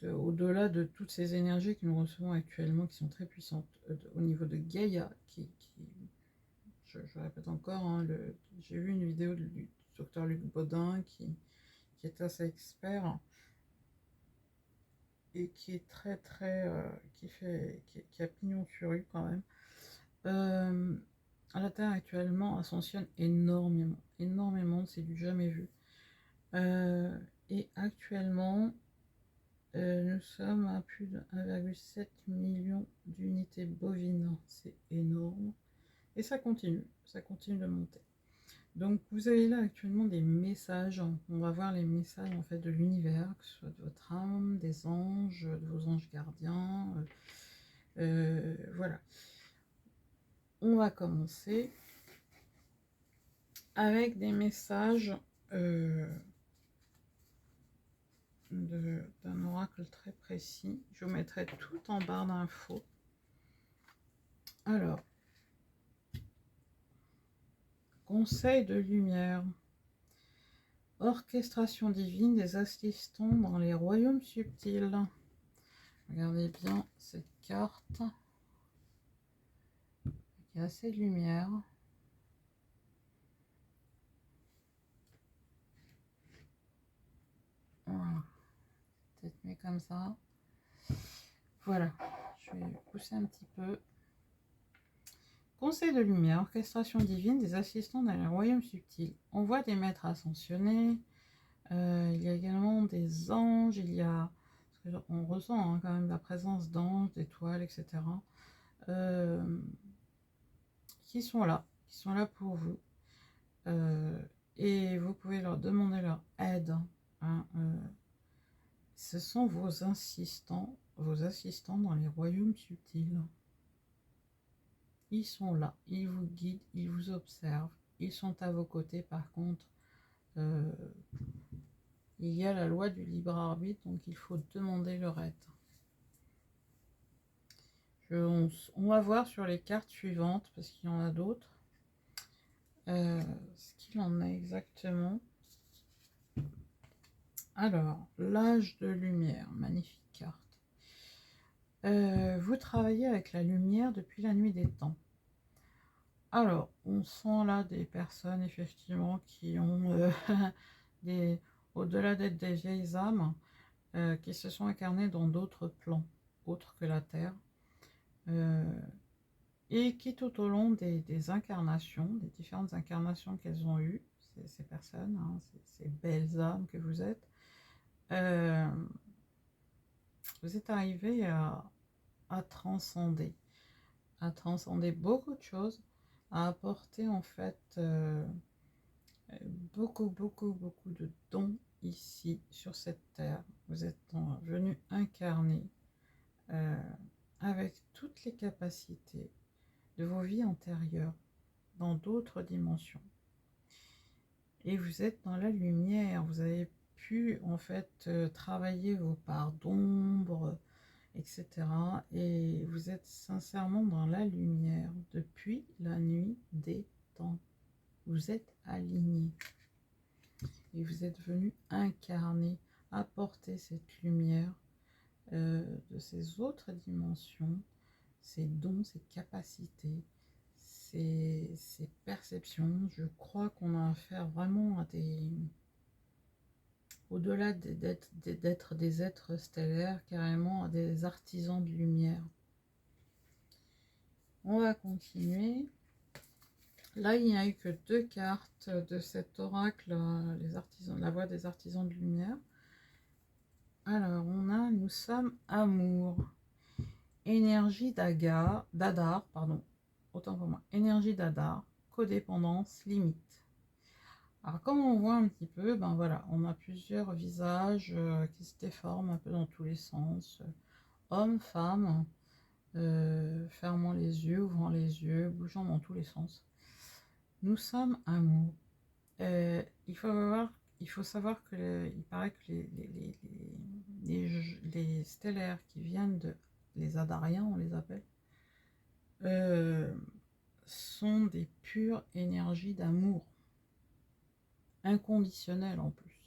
au-delà de toutes ces énergies que nous recevons actuellement, qui sont très puissantes, au niveau de Gaïa, je répète encore, hein, j'ai vu une vidéo du docteur Luc Baudin, qui est assez expert, et qui est très très, qui a pignon sur rue quand même. La Terre actuellement ascensionne énormément, c'est du jamais vu. Et actuellement, nous sommes à plus de 1,7 million d'unités bovines. C'est énorme. Et ça continue de monter. Donc vous avez là actuellement des messages. On va voir les messages en fait de l'univers, que ce soit de votre âme, des anges, de vos anges gardiens. Voilà. On va commencer avec des messages d'un oracle très précis. Je vous mettrai tout en barre d'infos. Alors, conseil de lumière. Orchestration divine des assistants dans les royaumes subtils. Regardez bien cette carte. Il y a assez de lumière. Voilà. Peut-être mieux comme ça. Voilà. Je vais pousser un petit peu. Conseil de lumière, orchestration divine des assistants dans les royaumes subtils. On voit des maîtres ascensionnés. Il y a également des anges. On ressent hein, quand même la présence d'anges, d'étoiles, etc. Qui sont là pour vous. Et vous pouvez leur demander leur aide. Hein, ce sont vos assistants dans les royaumes subtils. Ils sont là, ils vous guident, ils vous observent, ils sont à vos côtés. Par contre, il y a la loi du libre arbitre, donc il faut demander leur aide. On va voir sur les cartes suivantes, parce qu'il y en a d'autres, ce qu'il en est exactement. Alors, l'âge de lumière, magnifique carte. Vous travaillez avec la lumière depuis la nuit des temps. Alors, on sent là des personnes effectivement qui ont au-delà d'être des vieilles âmes, qui se sont incarnées dans d'autres plans, autres que la Terre, et qui tout au long des incarnations, des différentes incarnations qu'elles ont eues, ces personnes, hein, ces belles âmes que vous êtes arrivées à transcender beaucoup de choses, à apporter en fait beaucoup de dons ici sur cette terre. Vous êtes venu incarner avec toutes les capacités de vos vies antérieures dans d'autres dimensions. Et vous êtes dans la lumière, vous avez pu en fait travailler vos parts d'ombre, etc. Et vous êtes sincèrement dans la lumière depuis la nuit des temps. Vous êtes aligné. Et vous êtes venu incarner, apporter cette lumière de ces autres dimensions, ces dons, ces capacités, ces perceptions. Je crois qu'on a affaire vraiment à au-delà d'être des êtres stellaires, carrément à des artisans de lumière. On va continuer. Là, il n'y a eu que 2 cartes de cet oracle, la voix des artisans de lumière. Alors, nous sommes amour, énergie d'Adar, autant pour moi, énergie d'Adar, codépendance, limite. Alors, comme on voit un petit peu, ben voilà, on a plusieurs visages qui se déforment un peu dans tous les sens. Homme, femme, fermant les yeux, ouvrant les yeux, bougeant dans tous les sens. Nous sommes amour. Il faut savoir que il paraît que les stellaires qui viennent les Adariens, on les appelle, sont des pures énergies d'amour, inconditionnelles en plus.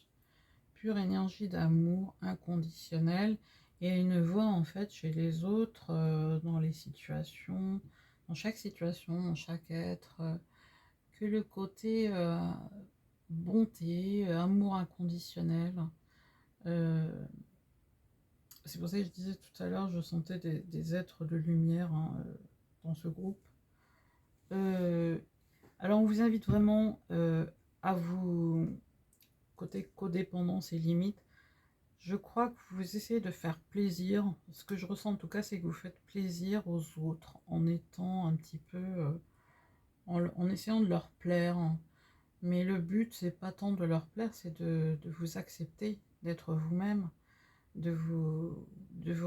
Pure énergie d'amour inconditionnelle, et une voix en fait chez les autres dans les situations, dans chaque situation, dans chaque être, que le côté bonté, amour inconditionnel. C'est pour ça que je disais tout à l'heure, je sentais des êtres de lumière hein, dans ce groupe. Alors on vous invite vraiment à vous, côté codépendance et limite, je crois que vous essayez de faire plaisir. Ce que je ressens en tout cas, c'est que vous faites plaisir aux autres en étant un petit peu, en essayant de leur plaire. Mais le but, c'est pas tant de leur plaire, c'est de vous accepter, d'être vous-même, de vous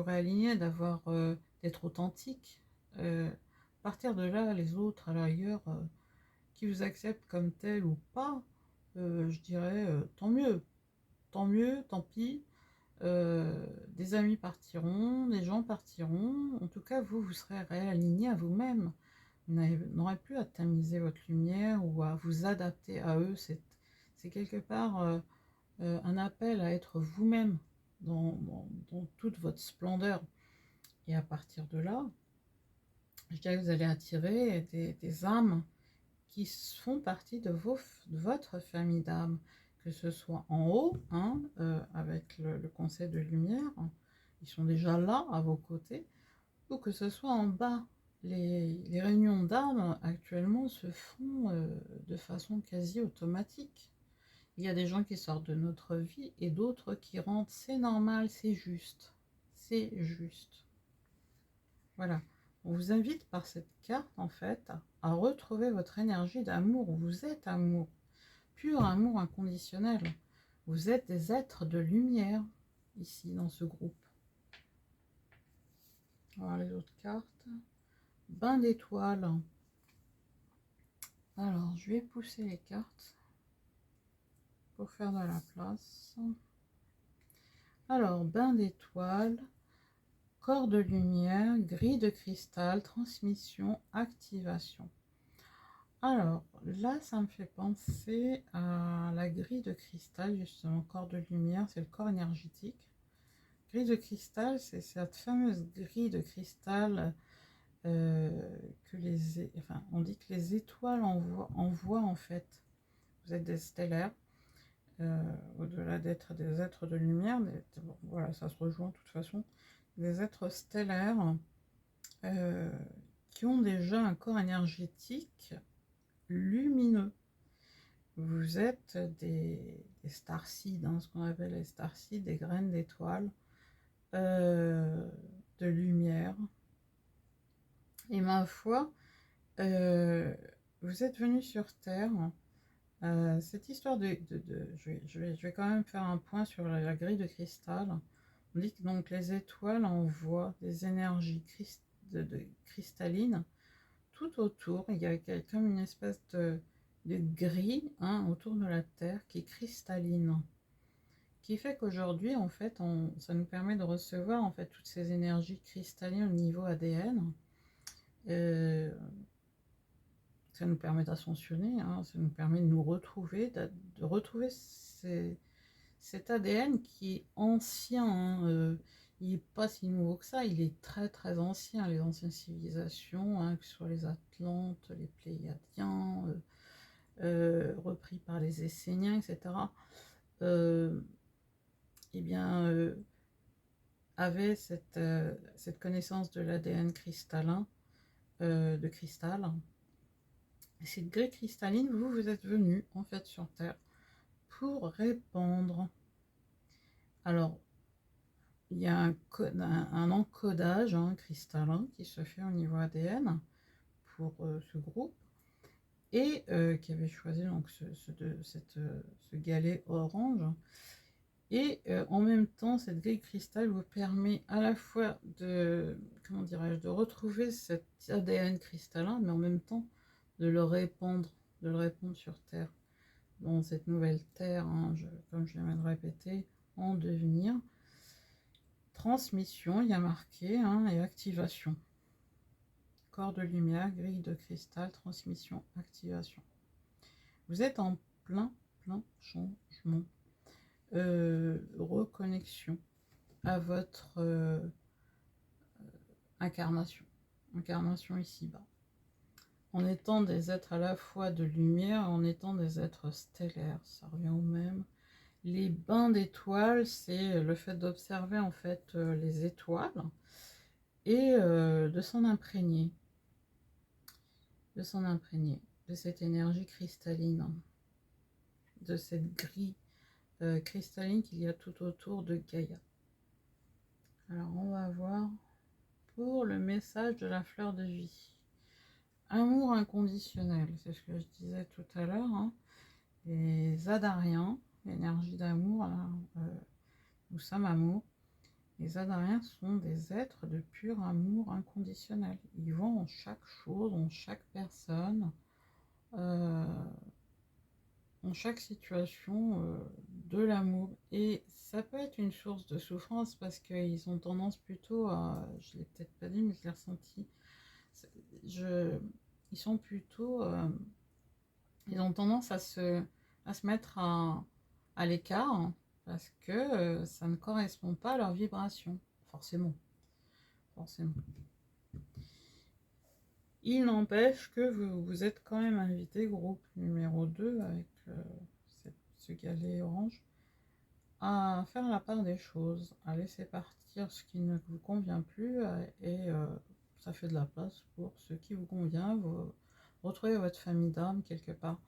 réaligner, d'être authentique. À partir de là, les autres, à l'ailleurs, qui vous acceptent comme tel ou pas, je dirais tant mieux. Tant mieux, tant pis. Des amis partiront, des gens partiront. En tout cas, vous serez réaligné à vous-même. Vous n'aurez plus à tamiser votre lumière ou à vous adapter à eux. C'est quelque part un appel à être vous-même dans toute votre splendeur. Et à partir de là, je dirais que vous allez attirer des âmes qui font partie de votre famille d'âmes, que ce soit en haut, hein, avec le conseil de lumière, ils sont déjà là à vos côtés, ou que ce soit en bas. Les réunions d'âmes actuellement se font de façon quasi automatique. Il y a des gens qui sortent de notre vie et d'autres qui rentrent. C'est normal, c'est juste. C'est juste. Voilà. On vous invite par cette carte, en fait, à retrouver votre énergie d'amour. Vous êtes amour. Pur amour inconditionnel. Vous êtes des êtres de lumière, ici, dans ce groupe. Voilà les autres cartes. Bain d'étoiles. Alors, je vais pousser les cartes pour faire de la place. Alors, bain d'étoiles, corps de lumière, grille de cristal, transmission, activation. Alors, là, ça me fait penser à la grille de cristal, justement, corps de lumière, c'est le corps énergétique. Grille de cristal, c'est cette fameuse grille de cristal on dit que les étoiles envoient en fait. Vous êtes des stellaires, au-delà d'être des êtres de lumière, bon, voilà, ça se rejoint de toute façon, des êtres stellaires qui ont déjà un corps énergétique lumineux. Vous êtes des starseeds, hein, ce qu'on appelle les starseeds, des graines d'étoiles de lumière. Et ma foi, vous êtes venu sur Terre. Cette histoire je vais quand même faire un point sur la grille de cristal. On dit que donc les étoiles envoient des énergies cristallines tout autour. Il y a comme une espèce de grille, hein, autour de la Terre qui est cristalline, qui fait qu'aujourd'hui en fait ça nous permet de recevoir en fait toutes ces énergies cristallines au niveau ADN. Ça nous permet d'ascensionner, hein, ça nous permet de nous retrouver, de retrouver cet ADN qui est ancien, hein, il n'est pas si nouveau que ça, il est très très ancien, les anciennes civilisations, hein, que ce soit les Atlantes, les Pléiadiens, repris par les Esséniens, etc., eh bien, avaient cette connaissance de l'ADN cristallin, de cristal. Cette grille cristalline, vous êtes venu en fait sur Terre pour répandre. Alors, il y a un encodage, hein, cristallin qui se fait au niveau ADN pour ce groupe et qui avait choisi donc ce galet orange. Et en même temps, cette grille cristal vous permet à la fois de, comment dirais-je, de retrouver cet ADN cristallin, mais en même temps de le répandre sur Terre, dans cette nouvelle Terre, hein, comme je viens de répéter, en devenir. Transmission, il y a marqué, hein, et activation. Corps de lumière, grille de cristal, transmission, activation. Vous êtes en plein changement. Reconnexion à votre incarnation ici-bas. En étant des êtres à la fois de lumière, en étant des êtres stellaires, ça revient au même. Les bains d'étoiles, c'est le fait d'observer en fait les étoiles et de s'en imprégner, de cette énergie cristalline, de cette grille cristalline qu'il y a tout autour de Gaïa. Alors on va voir pour le message de la fleur de vie. Amour inconditionnel, c'est ce que je disais tout à l'heure, hein. Les Adariens, l'énergie d'amour, nous sommes amour. Les Adariens sont des êtres de pur amour inconditionnel. Ils vont en chaque chose, en chaque personne, euh, en chaque situation de l'amour. Et ça peut être une source de souffrance parce qu'ils ont tendance plutôt à, je l'ai peut-être pas dit mais je l'ai ressenti, je, ils sont plutôt, ils ont tendance à se mettre à l'écart hein, parce que ça ne correspond pas à leur vibration, forcément, forcément. Il n'empêche que vous êtes quand même invité, groupe numéro 2, avec ce galet orange, à faire la part des choses, à laisser partir ce qui ne vous convient plus, et ça fait de la place pour ce qui vous convient. Vous retrouvez votre famille d'âme quelque part,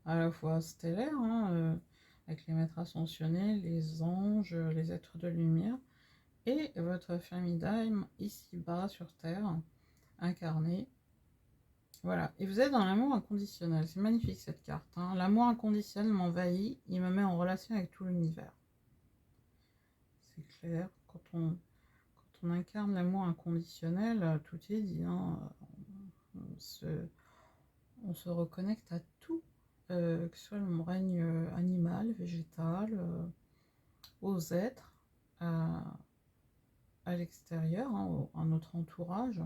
à la fois stellaire, hein, avec les maîtres ascensionnés, les anges, les êtres de lumière, et votre famille d'âme ici-bas sur Terre, incarnée. Voilà, et vous êtes dans l'amour inconditionnel, c'est magnifique cette carte. Hein. L'amour inconditionnel m'envahit, il me met en relation avec tout l'univers. C'est clair, quand on incarne l'amour inconditionnel, tout est dit. Hein. On se reconnecte à tout, que ce soit le règne animal, végétal, aux êtres, à l'extérieur, hein, à notre entourage.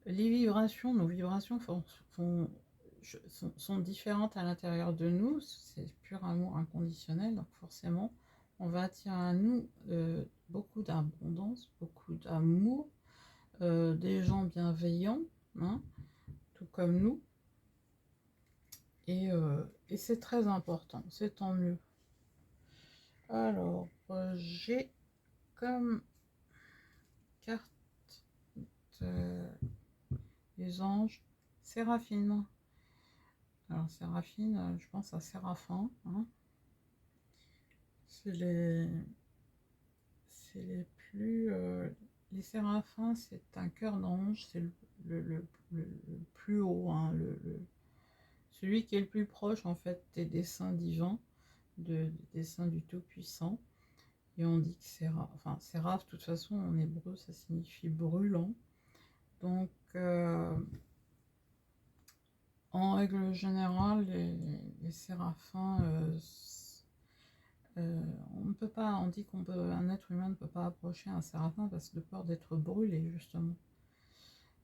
Les vibrations, nos vibrations sont différentes à l'intérieur de nous, c'est pur amour inconditionnel, donc forcément, on va attirer à nous beaucoup d'abondance, beaucoup d'amour, des gens bienveillants, hein, tout comme nous, et c'est très important, c'est tant mieux. Alors, j'ai comme carte les anges, Séraphine. Alors Séraphine, je pense à Séraphin. Hein. C'est les plus... les séraphins, c'est un cœur d'ange, c'est le plus haut, hein, celui qui est le plus proche en fait des desseins divins, des desseins du Tout-Puissant. Et on dit que Séraph, enfin Séraph, de toute façon en hébreu ça signifie brûlant. Donc en règle générale, les séraphins, on ne peut pas, on dit un être humain ne peut pas approcher un séraphin parce que de peur d'être brûlé justement.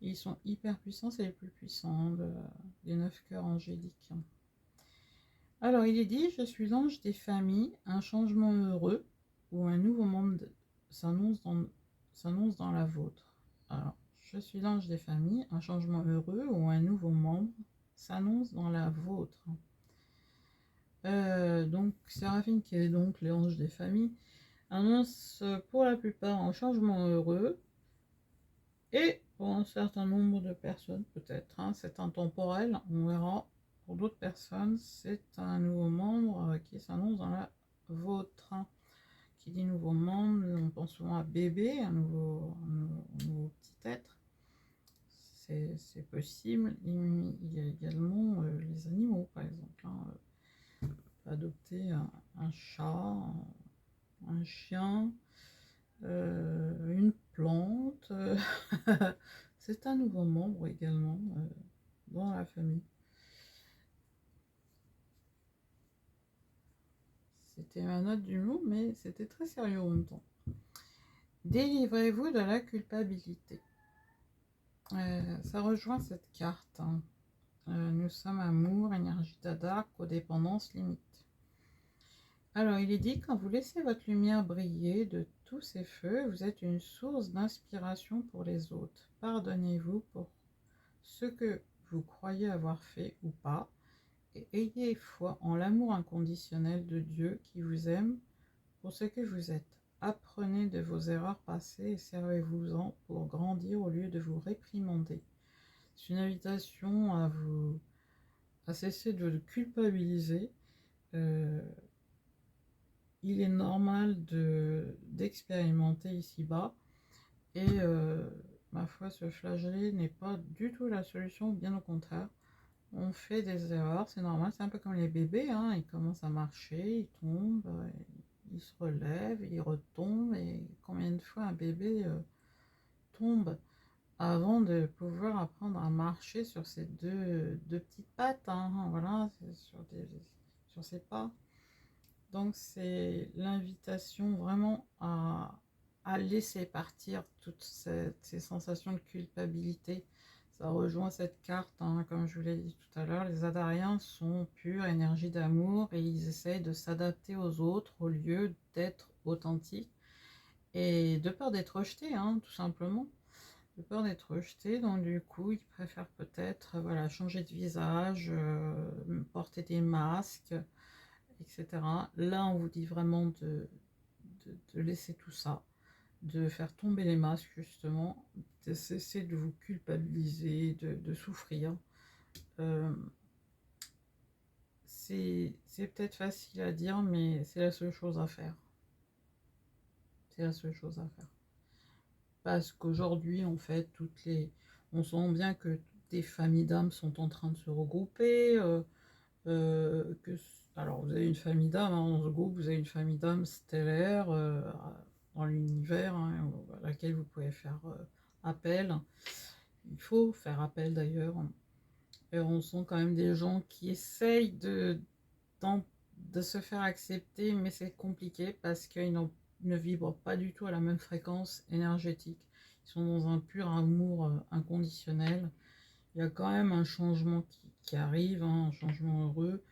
Ils sont hyper puissants, c'est les plus puissants des 9 cœurs angéliques. Alors il est dit, je suis l'ange des familles, un changement heureux ou un nouveau monde s'annonce dans la vôtre. Alors, je suis l'ange des familles, un changement heureux ou un nouveau membre s'annonce dans la vôtre. Donc Séraphine, qui est donc l'ange des familles, annonce pour la plupart un changement heureux, et pour un certain nombre de personnes peut-être, hein, c'est intemporel, on verra. Pour d'autres personnes, c'est un nouveau membre qui s'annonce dans la vôtre. Qui dit nouveau membre, on pense souvent à bébé, un nouveau petit être. C'est possible. Il y a également les animaux, par exemple. Hein. On peut adopter un chat, un chien, une plante. C'est un nouveau membre également dans la famille. C'était ma note du jour, mais c'était très sérieux en même temps. Délivrez-vous de la culpabilité. Ça rejoint cette carte. Hein. Nous sommes amour, énergie d'Adar, codépendance, limite. Alors, il est dit, quand vous laissez votre lumière briller de tous ces feux, vous êtes une source d'inspiration pour les autres. Pardonnez-vous pour ce que vous croyez avoir fait ou pas, et ayez foi en l'amour inconditionnel de Dieu qui vous aime pour ce que vous êtes. Apprenez de vos erreurs passées et servez-vous-en pour grandir au lieu de vous réprimander. C'est une invitation à cesser de culpabiliser. Il est normal d'expérimenter ici-bas, et ma foi, se flageller n'est pas du tout la solution, bien au contraire. On fait des erreurs, c'est normal, c'est un peu comme les bébés, hein, ils commencent à marcher, ils tombent, ils se relèvent, ils retombent, et combien de fois un bébé tombe avant de pouvoir apprendre à marcher sur ces deux petites pattes, hein, voilà, sur ses pas. Donc c'est l'invitation vraiment à laisser partir toutes ces sensations de culpabilité. Ça rejoint cette carte, hein, comme je vous l'ai dit tout à l'heure, les Adariens sont pure énergie d'amour et ils essayent de s'adapter aux autres au lieu d'être authentiques et de peur d'être rejetés, hein, tout simplement. De peur d'être rejetés, donc du coup ils préfèrent peut-être voilà, changer de visage, porter des masques, etc. Là, on vous dit vraiment de laisser tout ça, de faire tomber les masques, justement, de cesser de vous culpabiliser, de souffrir. Euh, c'est peut-être facile à dire, mais c'est la seule chose à faire. C'est la seule chose à faire. Parce qu'aujourd'hui, en fait, on sent bien que des familles d'âmes sont en train de se regrouper. Que alors vous avez une famille d'âmes, hein, dans ce groupe, vous avez une famille d'âmes stellaire dans l'univers, hein, à laquelle vous pouvez faire appel. Il faut faire appel d'ailleurs. Et on sent quand même des gens qui essayent de se faire accepter, mais c'est compliqué parce qu'ils ne vibrent pas du tout à la même fréquence énergétique. Ils sont dans un pur amour inconditionnel. Il y a quand même un changement qui arrive, hein, un changement heureux.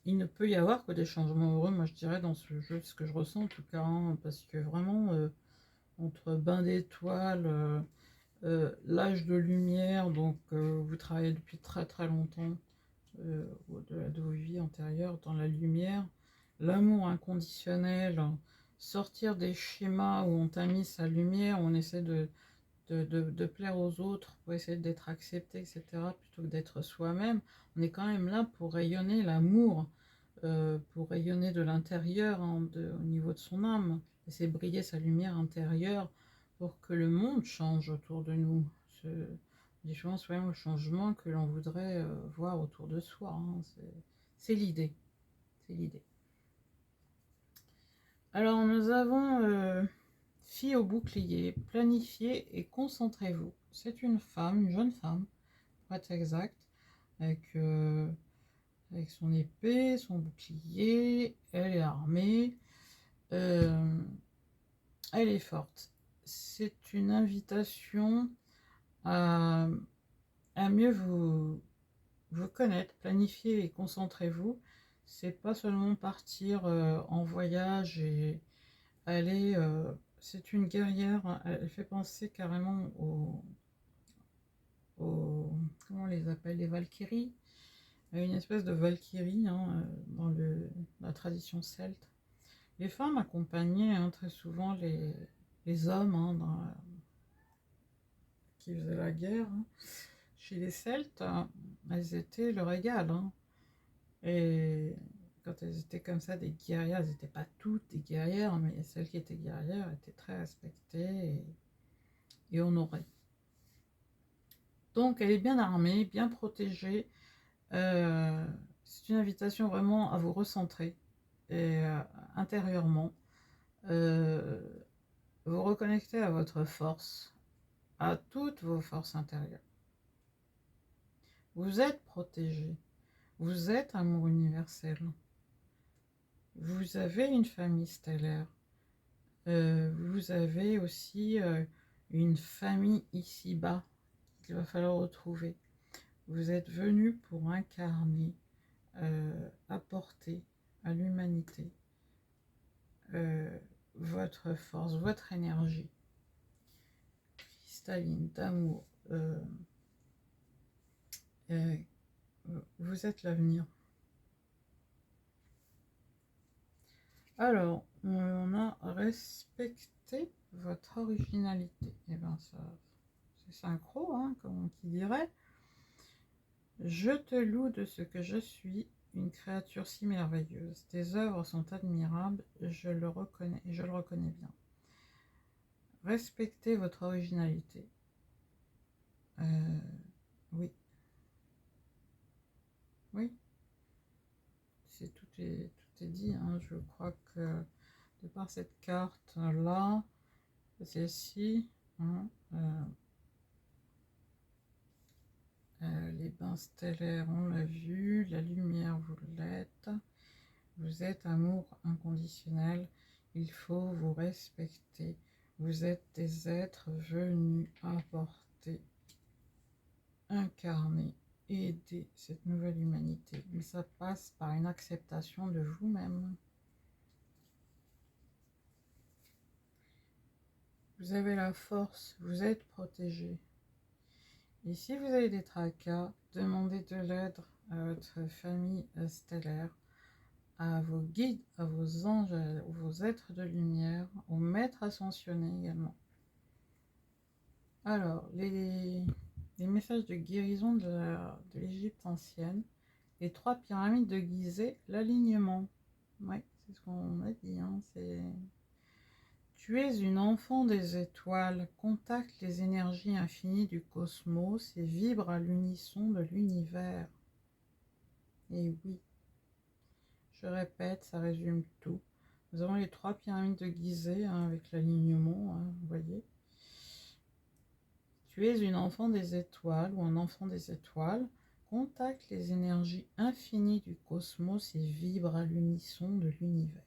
Il ne peut y avoir que des changements heureux, moi je dirais, dans ce jeu, ce que je ressens en tout cas, hein, parce que vraiment, entre bain d'étoiles, l'âge de lumière, donc vous travaillez depuis très très longtemps, de vos vies antérieures dans la lumière, l'amour inconditionnel, sortir des schémas où on t'a mis sa lumière, où on essaie de plaire aux autres, pour essayer d'être accepté, etc., plutôt que d'être soi-même. On est quand même là pour rayonner l'amour, pour rayonner de l'intérieur, hein, au niveau de son âme, essayer de briller sa lumière intérieure pour que le monde change autour de nous. Les gens soient le changement que l'on voudrait voir autour de soi. Hein. C'est l'idée. C'est l'idée. Alors nous avons fille au bouclier, planifiez et concentrez-vous. C'est une femme, une jeune femme, pour être exact, avec son épée, son bouclier, elle est armée, euh, elle est forte. C'est une invitation à, à mieux vous connaître, planifiez et concentrez-vous. C'est pas seulement partir en voyage et aller. C'est une guerrière, elle fait penser carrément comment on les appelle, les Valkyries, une espèce de Valkyrie, hein, dans la tradition celte. Les femmes accompagnaient, hein, très souvent les hommes, hein, qui faisaient la guerre. Hein. Chez les Celtes, elles étaient le régal. Hein. Et quand elles étaient comme ça, des guerrières, elles n'étaient pas toutes des guerrières, mais celles qui étaient guerrières étaient très respectées et honorées. Donc elle est bien armée, bien protégée. C'est une invitation vraiment à vous recentrer et intérieurement, euh, vous reconnecter à votre force, à toutes vos forces intérieures. Vous êtes protégé, vous êtes amour universel, vous avez une famille stellaire, vous avez aussi une famille ici-bas qu'il va falloir retrouver. Vous êtes venu pour incarner, apporter à l'humanité votre force, votre énergie cristalline d'amour. Vous êtes l'avenir. Alors, on a respecté votre originalité. Et bien ça, c'est synchro, hein, comme qui dirait. Je te loue de ce que je suis, une créature si merveilleuse. Tes œuvres sont admirables, je le reconnais et je le reconnais bien. Respectez votre originalité. Oui. Oui. Tout est dit. Hein. Je crois que de par cette carte-là, celle-ci, hein, les bains stellaires, on l'a vu. La lumière, vous l'êtes. Vous êtes amour inconditionnel. Il faut vous respecter. Vous êtes des êtres venus apporter, incarner, aider cette nouvelle humanité. Mais ça passe par une acceptation de vous-même. Vous avez la force, vous êtes protégé. Et si vous avez des tracas, demandez de l'aide à votre famille stellaire, à vos guides, à vos anges, à vos êtres de lumière, aux maîtres ascensionnés également. Alors, les messages de guérison de l'Égypte ancienne, les 3 pyramides de Gizeh, l'alignement. Oui, c'est ce qu'on a dit, hein, Tu es une enfant des étoiles, contacte les énergies infinies du cosmos et vibre à l'unisson de l'univers. Et oui, je répète, ça résume tout. Nous avons les 3 pyramides de Gizeh, hein, avec l'alignement, hein, vous voyez. Tu es une enfant des étoiles ou un enfant des étoiles, contacte les énergies infinies du cosmos et vibre à l'unisson de l'univers.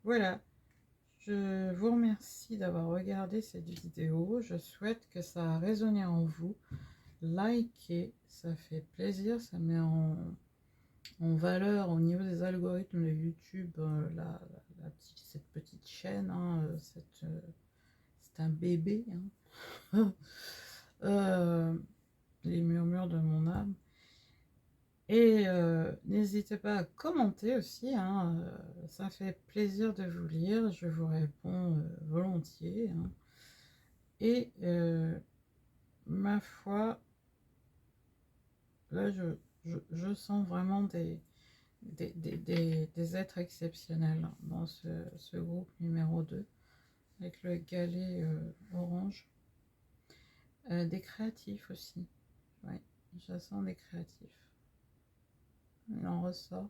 Voilà, je vous remercie d'avoir regardé cette vidéo. Je souhaite que ça a résonné en vous. Likez, ça fait plaisir, ça met en valeur au niveau des algorithmes de YouTube cette petite chaîne, hein, c'est un bébé, hein. Les murmures de mon âme. Et n'hésitez pas à commenter aussi, hein, ça fait plaisir de vous lire, je vous réponds volontiers, hein. Et ma foi, là je sens vraiment des êtres exceptionnels dans ce groupe numéro 2, avec le galet orange. Des créatifs aussi, ouais, je sens des créatifs. Il en ressort.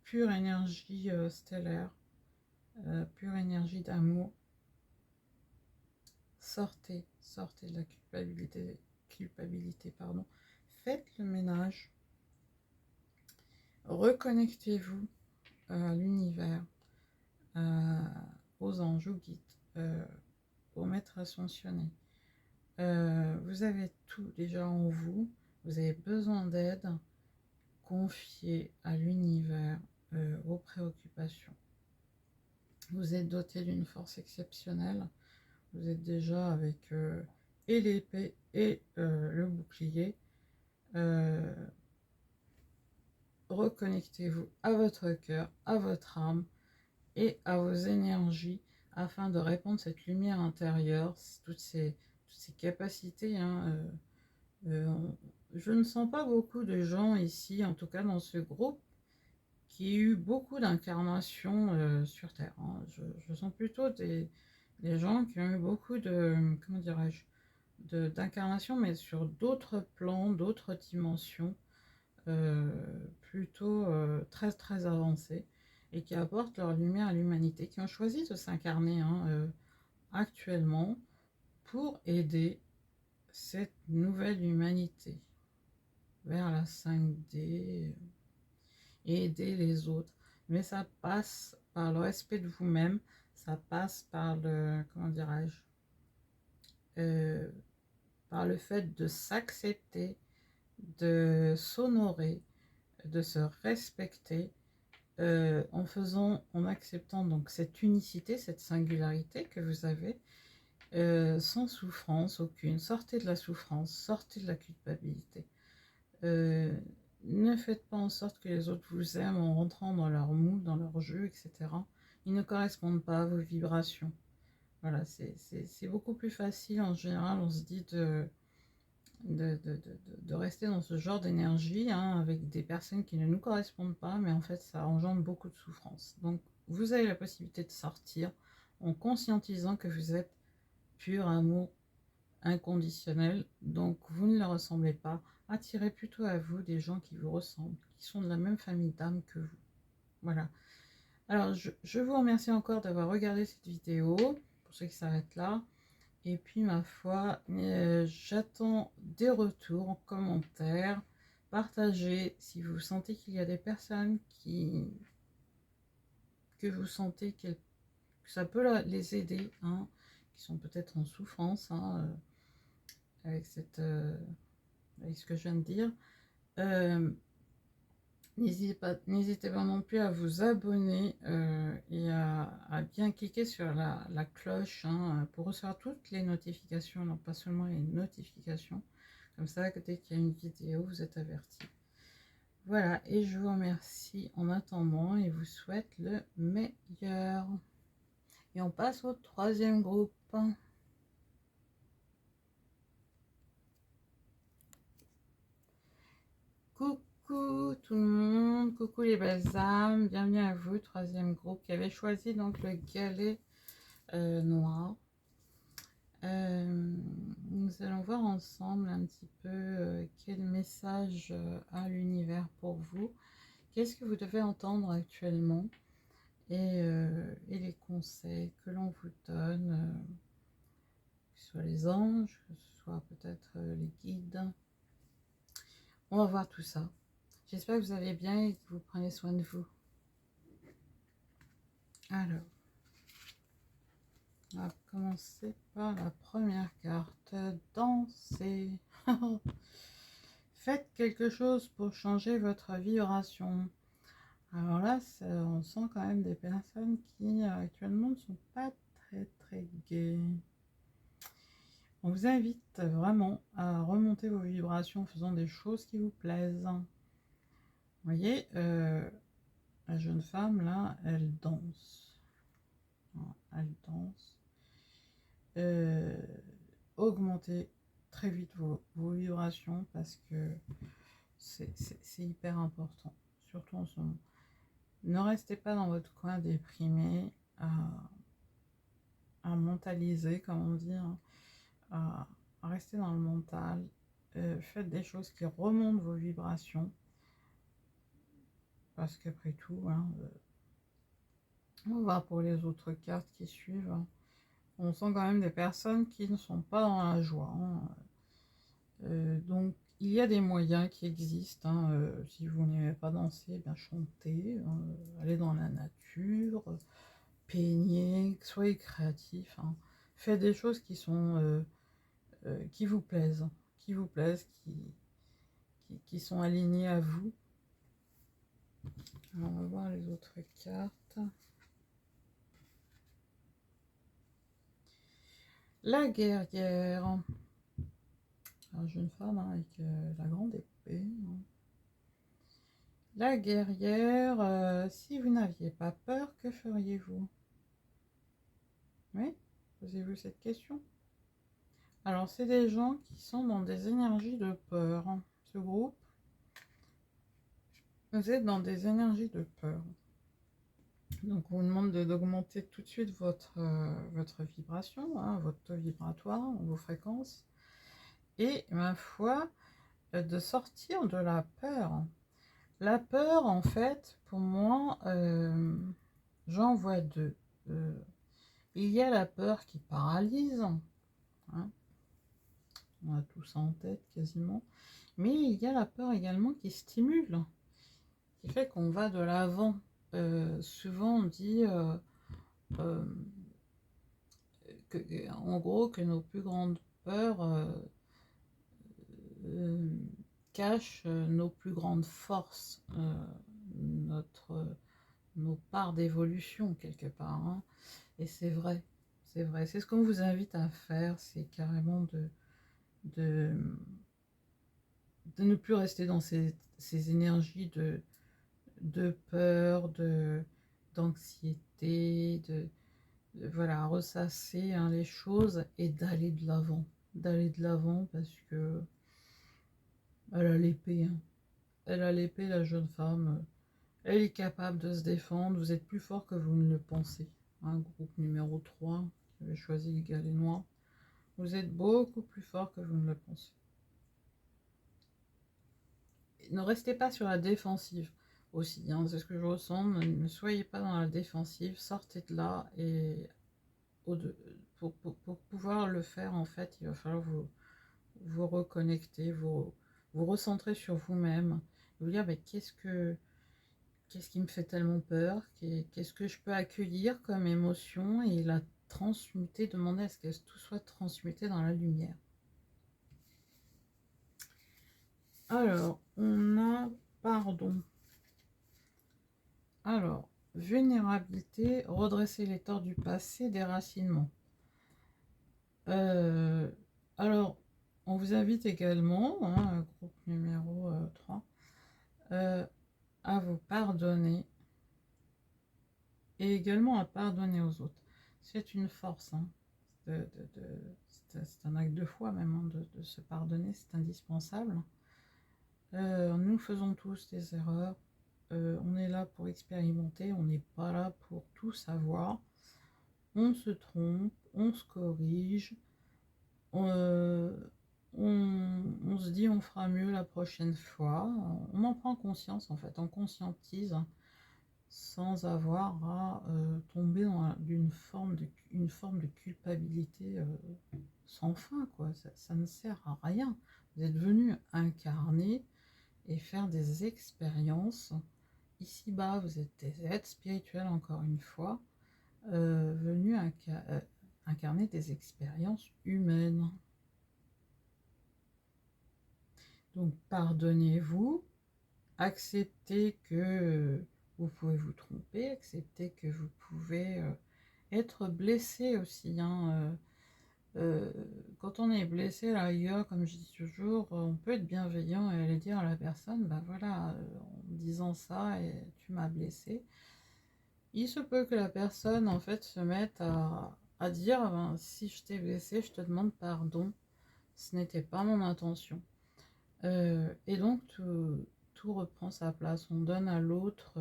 Pure énergie stellaire, pure énergie d'amour. Sortez de la culpabilité, pardon. Faites le ménage. Reconnectez-vous à l'univers, aux anges, aux guides, aux maîtres ascensionnés. Vous avez tout déjà en vous. Vous avez besoin d'aide. Confiez à l'univers vos préoccupations. Vous êtes doté d'une force exceptionnelle. Vous êtes déjà avec et l'épée et le bouclier. Reconnectez-vous à votre cœur, à votre âme et à vos énergies afin de répandre cette lumière intérieure, toutes ces capacités, hein, je ne sens pas beaucoup de gens ici, en tout cas dans ce groupe, qui a eu beaucoup d'incarnations sur Terre, hein. Je sens plutôt des gens qui ont eu beaucoup de, comment dirais-je, d'incarnations, mais sur d'autres plans, d'autres dimensions, plutôt très très avancées, et qui apportent leur lumière à l'humanité, qui ont choisi de s'incarner, hein, actuellement pour aider cette nouvelle humanité vers la 5D et aider les autres. Mais ça passe par le respect de vous-même, ça passe par le, comment dirais-je, par le fait de s'accepter, de s'honorer, de se respecter, en acceptant donc cette unicité, cette singularité que vous avez, sans souffrance aucune. Sortez de la souffrance, sortez de la culpabilité. Ne faites pas en sorte que les autres vous aiment en rentrant dans leur moule, dans leur jeu, etc. Ils ne correspondent pas à vos vibrations. Voilà, c'est beaucoup plus facile en général, on se dit de rester dans ce genre d'énergie, hein, avec des personnes qui ne nous correspondent pas, mais en fait ça engendre beaucoup de souffrance. Donc vous avez la possibilité de sortir en conscientisant que vous êtes pur amour inconditionnel, donc vous ne leur ressemblez pas. Attirez plutôt à vous des gens qui vous ressemblent, qui sont de la même famille d'âme que vous. Voilà. Alors, je vous remercie encore d'avoir regardé cette vidéo, pour ceux qui s'arrêtent là. Et puis, ma foi, j'attends des retours en commentaire. Partagez si vous sentez qu'il y a des personnes que vous sentez que ça peut les aider, hein, qui sont peut-être en souffrance, hein, avec avec ce que je viens de dire. N'hésitez pas non plus à vous abonner et à bien cliquer sur la cloche, hein, pour recevoir toutes les notifications, non pas seulement les notifications. Comme ça, dès qu'il y a une vidéo, vous êtes averti. Voilà, et je vous remercie en attendant et vous souhaite le meilleur. Et on passe au troisième groupe. Coucou tout le monde, coucou les belles âmes, bienvenue à vous, troisième groupe qui avait choisi donc le galet noir. Nous allons voir ensemble un petit peu quel message a l'univers pour vous, qu'est-ce que vous devez entendre actuellement et les conseils que l'on vous donne, que ce soit les anges, que ce soit peut-être les guides. On va voir tout ça. J'espère que vous allez bien et que vous prenez soin de vous. Alors, on va commencer par la première carte. Danser. Faites quelque chose pour changer votre vibration. Alors là, on sent quand même des personnes qui actuellement ne sont pas très gaies. On vous invite vraiment à remonter vos vibrations en faisant des choses qui vous plaisent. Vous voyez, la jeune femme là, elle danse. Elle danse. Augmentez très vite vos vibrations parce que c'est hyper important, surtout en ce moment. Ne restez pas dans votre coin déprimé à mentaliser, comme on dit, hein, à rester dans le mental. Faites des choses qui remontent vos vibrations parce qu'après tout, hein, on va voir pour les autres cartes qui suivent. On sent quand même des personnes qui ne sont pas dans la joie, hein. Donc il y a des moyens qui existent, hein. Si vous n'aimez pas danser, bien chantez, allez dans la nature, peignez, soyez créatif, hein. Faites des choses qui sont qui vous plaisent, qui sont alignées à vous. Alors, on va voir les autres cartes. La guerrière. Une jeune femme, hein, avec la grande épée, hein. La guerrière, si vous n'aviez pas peur, que feriez-vous? Oui, posez-vous cette question. Alors, c'est des gens qui sont dans des énergies de peur, hein. Ce groupe, vous êtes dans des énergies de peur. Donc, on vous demande d'augmenter tout de suite votre vibration, hein, votre taux vibratoire, vos fréquences. Et, ma foi, de sortir de la peur. La peur, en fait, pour moi, j'en vois deux. Il y a la peur qui paralyse, hein. On a tout ça en tête quasiment. Mais il y a la peur également qui stimule, qui fait qu'on va de l'avant. Souvent on dit en gros que nos plus grandes peurs cachent nos plus grandes forces, nos parts d'évolution quelque part, hein. Et c'est vrai, c'est vrai. C'est ce qu'on vous invite à faire, c'est carrément de ne plus rester dans ces énergies de peur, d'anxiété, voilà, ressasser, hein, les choses et d'aller de l'avant. D'aller de l'avant parce que elle a l'épée, hein. Elle a l'épée, la jeune femme. Elle est capable de se défendre. Vous êtes plus fort que vous ne le pensez. Hein, groupe numéro 3, qui avait choisi le galet noir. Vous êtes beaucoup plus fort que vous ne le pensez. Ne restez pas sur la défensive. aussi, hein, c'est ce que je ressens. Ne soyez pas dans la défensive, sortez de là et pour pouvoir le faire, en fait, il va falloir vous reconnecter, vous recentrer sur vous-même, vous dire mais qu'est-ce qui me fait tellement peur, qu'est-ce que je peux accueillir comme émotion et la transmuter, demander à ce que tout soit transmuté dans la lumière. Alors, on a pardon. Alors, vulnérabilité, redresser les torts du passé, déracinement. Alors, on vous invite également, hein, groupe numéro 3, à vous pardonner et également à pardonner aux autres. C'est une force, hein, c'est un acte de foi même, hein, de se pardonner, c'est indispensable. Nous faisons tous des erreurs, on est là pour expérimenter, on n'est pas là pour tout savoir. On se trompe, on se corrige, on, on se dit on fera mieux la prochaine fois. On en prend conscience en fait, on conscientise sans avoir à tomber dans une forme de culpabilité sans fin, quoi. Ça ne sert à rien. Vous êtes venu incarner et faire des expériences. Ici-bas, vous êtes des êtres spirituels, encore une fois, venus incarner des expériences humaines. Donc, pardonnez-vous, acceptez que vous pouvez vous tromper, acceptez que vous pouvez être blessé aussi, hein, quand on est blessé, à la rigueur, comme je dis toujours, on peut être bienveillant et aller dire à la personne, bah voilà, en disant ça, et tu m'as blessé. Il se peut que la personne, en fait, se mette à dire, ben, si je t'ai blessé, je te demande pardon, ce n'était pas mon intention. Et donc, tout reprend sa place. On donne à l'autre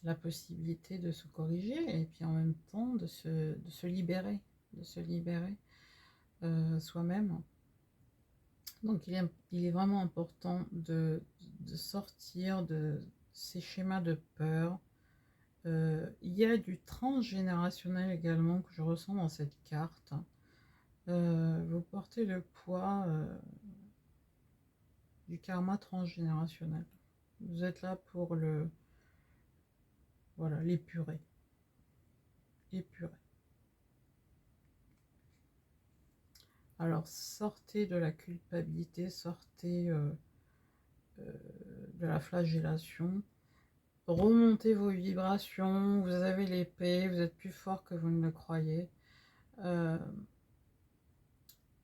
la possibilité de se corriger et puis en même temps de se libérer, soi-même. Donc il est vraiment important de sortir de ces schémas de peur. Il y a du transgénérationnel également que je ressens dans cette carte. Vous portez le poids du karma transgénérationnel. Vous êtes là pour l'épurer. Alors sortez de la culpabilité, sortez de la flagellation, remontez vos vibrations, vous avez l'épée, vous êtes plus fort que vous ne le croyez.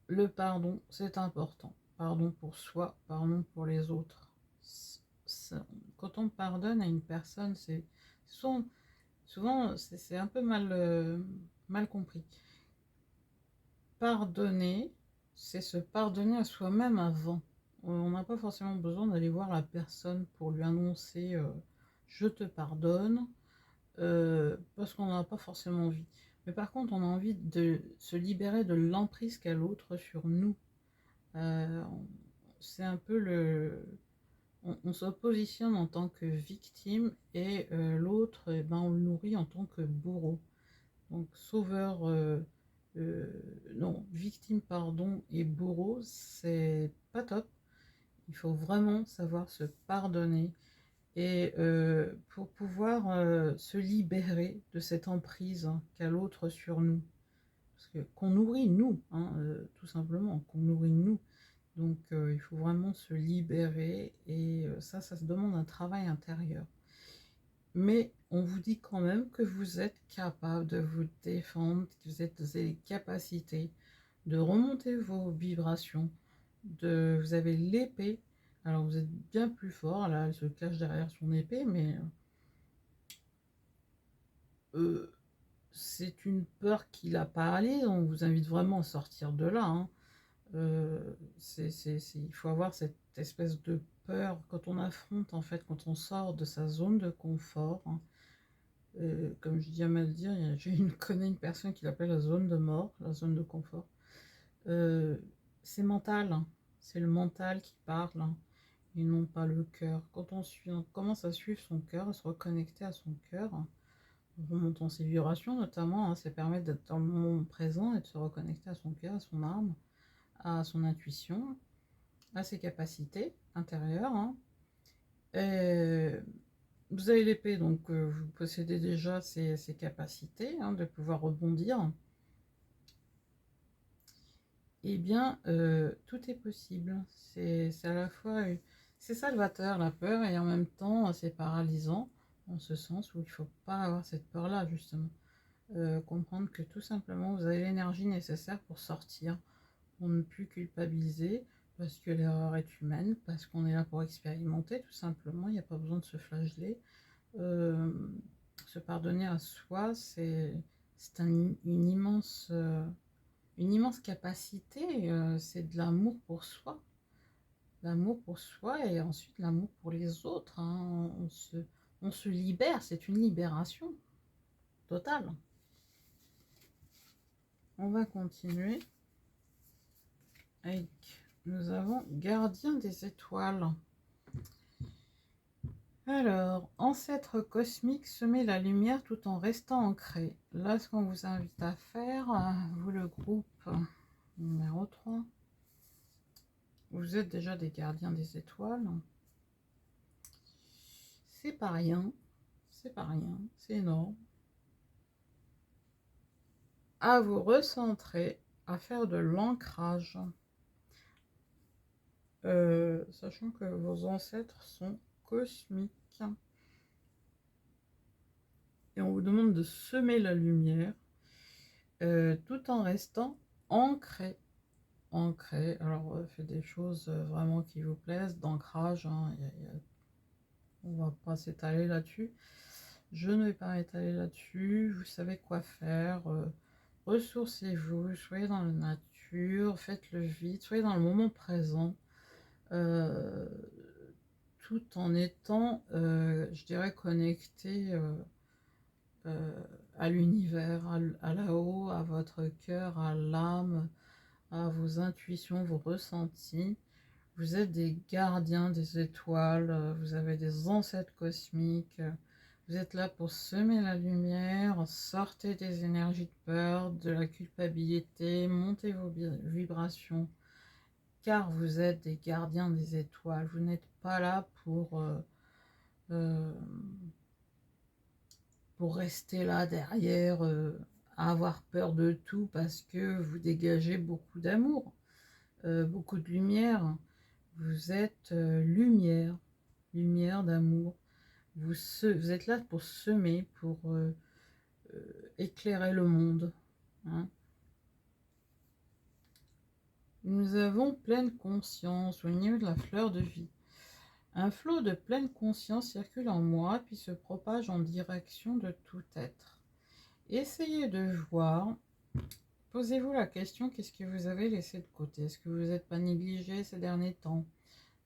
Le pardon, c'est important. Pardon pour soi, pardon pour les autres. Quand on pardonne à une personne, c'est souvent c'est un peu mal compris. Pardonner, c'est se pardonner à soi-même avant. On n'a pas forcément besoin d'aller voir la personne pour lui annoncer je te pardonne, parce qu'on n'a pas forcément envie. Mais par contre, on a envie de se libérer de l'emprise qu'a l'autre sur nous. C'est un peu on se positionne en tant que victime et l'autre, on le nourrit en tant que bourreau. Donc sauveur, non, victime, pardon, et bourreau, c'est pas top. Il faut vraiment savoir se pardonner et pour pouvoir se libérer de cette emprise qu'a l'autre sur nous. Parce que qu'on nourrit nous, hein, tout simplement, qu'on nourrit nous. Donc il faut vraiment se libérer et ça se demande un travail intérieur. Mais on vous dit quand même que vous êtes capable de vous défendre, que vous avez les capacités de remonter vos vibrations, vous avez l'épée, alors vous êtes bien plus fort, là elle se cache derrière son épée, mais c'est une peur qui l'a pas allée, on vous invite vraiment à sortir de là, hein. Il faut avoir cette espèce de peur quand on affronte, en fait, quand on sort de sa zone de confort, hein. Comme je dis à mal dire, connais une personne qui l'appelle la zone de mort, la zone de confort. C'est mental, hein. C'est le mental qui parle, hein. et non pas le cœur. Quand on commence à suivre son cœur, à se reconnecter à son cœur, en remontant ses vibrations notamment, hein, ça permet d'être dans le moment présent et de se reconnecter à son cœur, à son âme, à son intuition, à ses capacités intérieures. Hein. Et vous avez l'épée, donc vous possédez déjà ces capacités hein, de pouvoir rebondir. Eh bien, tout est possible. C'est à la fois, c'est salvateur la peur et en même temps c'est paralysant en ce sens où il ne faut pas avoir cette peur-là justement. Comprendre que tout simplement vous avez l'énergie nécessaire pour sortir, pour ne plus culpabiliser, parce que l'erreur est humaine, parce qu'on est là pour expérimenter tout simplement, il n'y a pas besoin de se flageller. Euh, Se pardonner à soi, c'est une immense capacité, c'est de l'amour pour soi. L'amour pour soi et ensuite l'amour pour les autres. Hein. On se libère, c'est une libération totale. On va continuer avec, nous avons Gardien des étoiles. Alors, ancêtre cosmique, semer la lumière tout en restant ancré. Là, ce qu'on vous invite à faire, vous le groupe numéro 3, vous êtes déjà des gardiens des étoiles. C'est pas rien, c'est pas rien, c'est énorme. À vous recentrer, à faire de l'ancrage. Sachant que vos ancêtres sont cosmiques. Et on vous demande de semer la lumière tout en restant ancré. Ancré, alors faites des choses vraiment qui vous plaisent, d'ancrage, hein, on va pas s'étaler là-dessus. Je ne vais pas m'étaler là-dessus, vous savez quoi faire, ressourcez-vous, soyez dans la nature, faites le vide, soyez dans le moment présent, tout en étant, je dirais, connecté à l'univers, à là-haut, à votre cœur, à l'âme, à vos intuitions, vos ressentis. Vous êtes des gardiens des étoiles, vous avez des ancêtres cosmiques, vous êtes là pour semer la lumière, sortez des énergies de peur, de la culpabilité, montez vos vibrations, car vous êtes des gardiens des étoiles. Vous n'êtes pas là pour rester là derrière, à avoir peur de tout, parce que vous dégagez beaucoup d'amour, beaucoup de lumière. Vous êtes lumière, lumière d'amour. Vous êtes là pour semer, pour éclairer le monde. Hein. Nous avons pleine conscience au niveau de la fleur de vie. Un flot de pleine conscience circule en moi, puis se propage en direction de tout être. Essayez de voir, posez-vous la question, qu'est-ce que vous avez laissé de côté? Est-ce que vous n'êtes pas négligé ces derniers temps?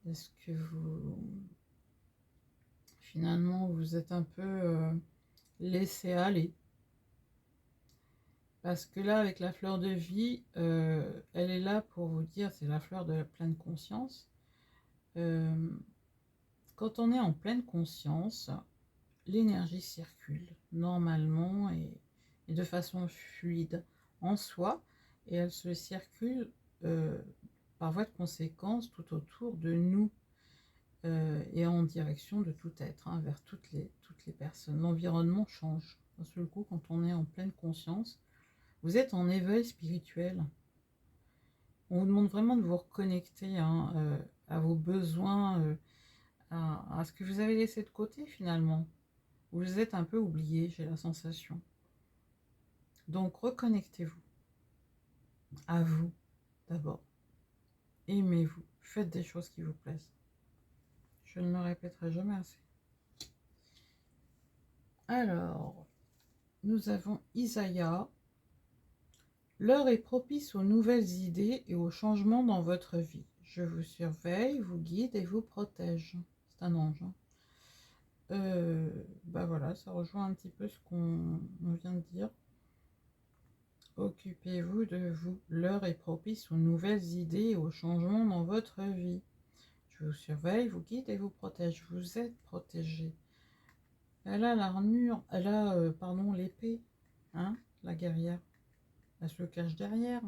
Est-ce que vous, finalement, vous êtes un peu laissé aller? Parce que là, avec la fleur de vie, elle est là pour vous dire, c'est la fleur de la pleine conscience. Quand on est en pleine conscience, l'énergie circule normalement et de façon fluide en soi, et elle se circule par voie de conséquence tout autour de nous et en direction de tout être, hein, vers toutes les personnes. L'environnement change. D'un seul coup, quand on est en pleine conscience, vous êtes en éveil spirituel. On vous demande vraiment de vous reconnecter hein, à vos besoins, à ce que vous avez laissé de côté finalement. Vous êtes un peu oublié, j'ai la sensation. Donc reconnectez-vous à vous d'abord. Aimez-vous. Faites des choses qui vous plaisent. Je ne me répéterai jamais assez. Alors, nous avons Isaïa. L'heure est propice aux nouvelles idées et aux changements dans votre vie. Je vous surveille, vous guide et vous protège. C'est un ange. Bah voilà, ça rejoint un petit peu ce qu'on vient de dire. Occupez-vous de vous. L'heure est propice aux nouvelles idées et aux changements dans votre vie. Je vous surveille, vous guide et vous protège. Vous êtes protégé. Elle a l'armure, elle a, pardon, l'épée, hein, la guerrière. Elle se cache derrière.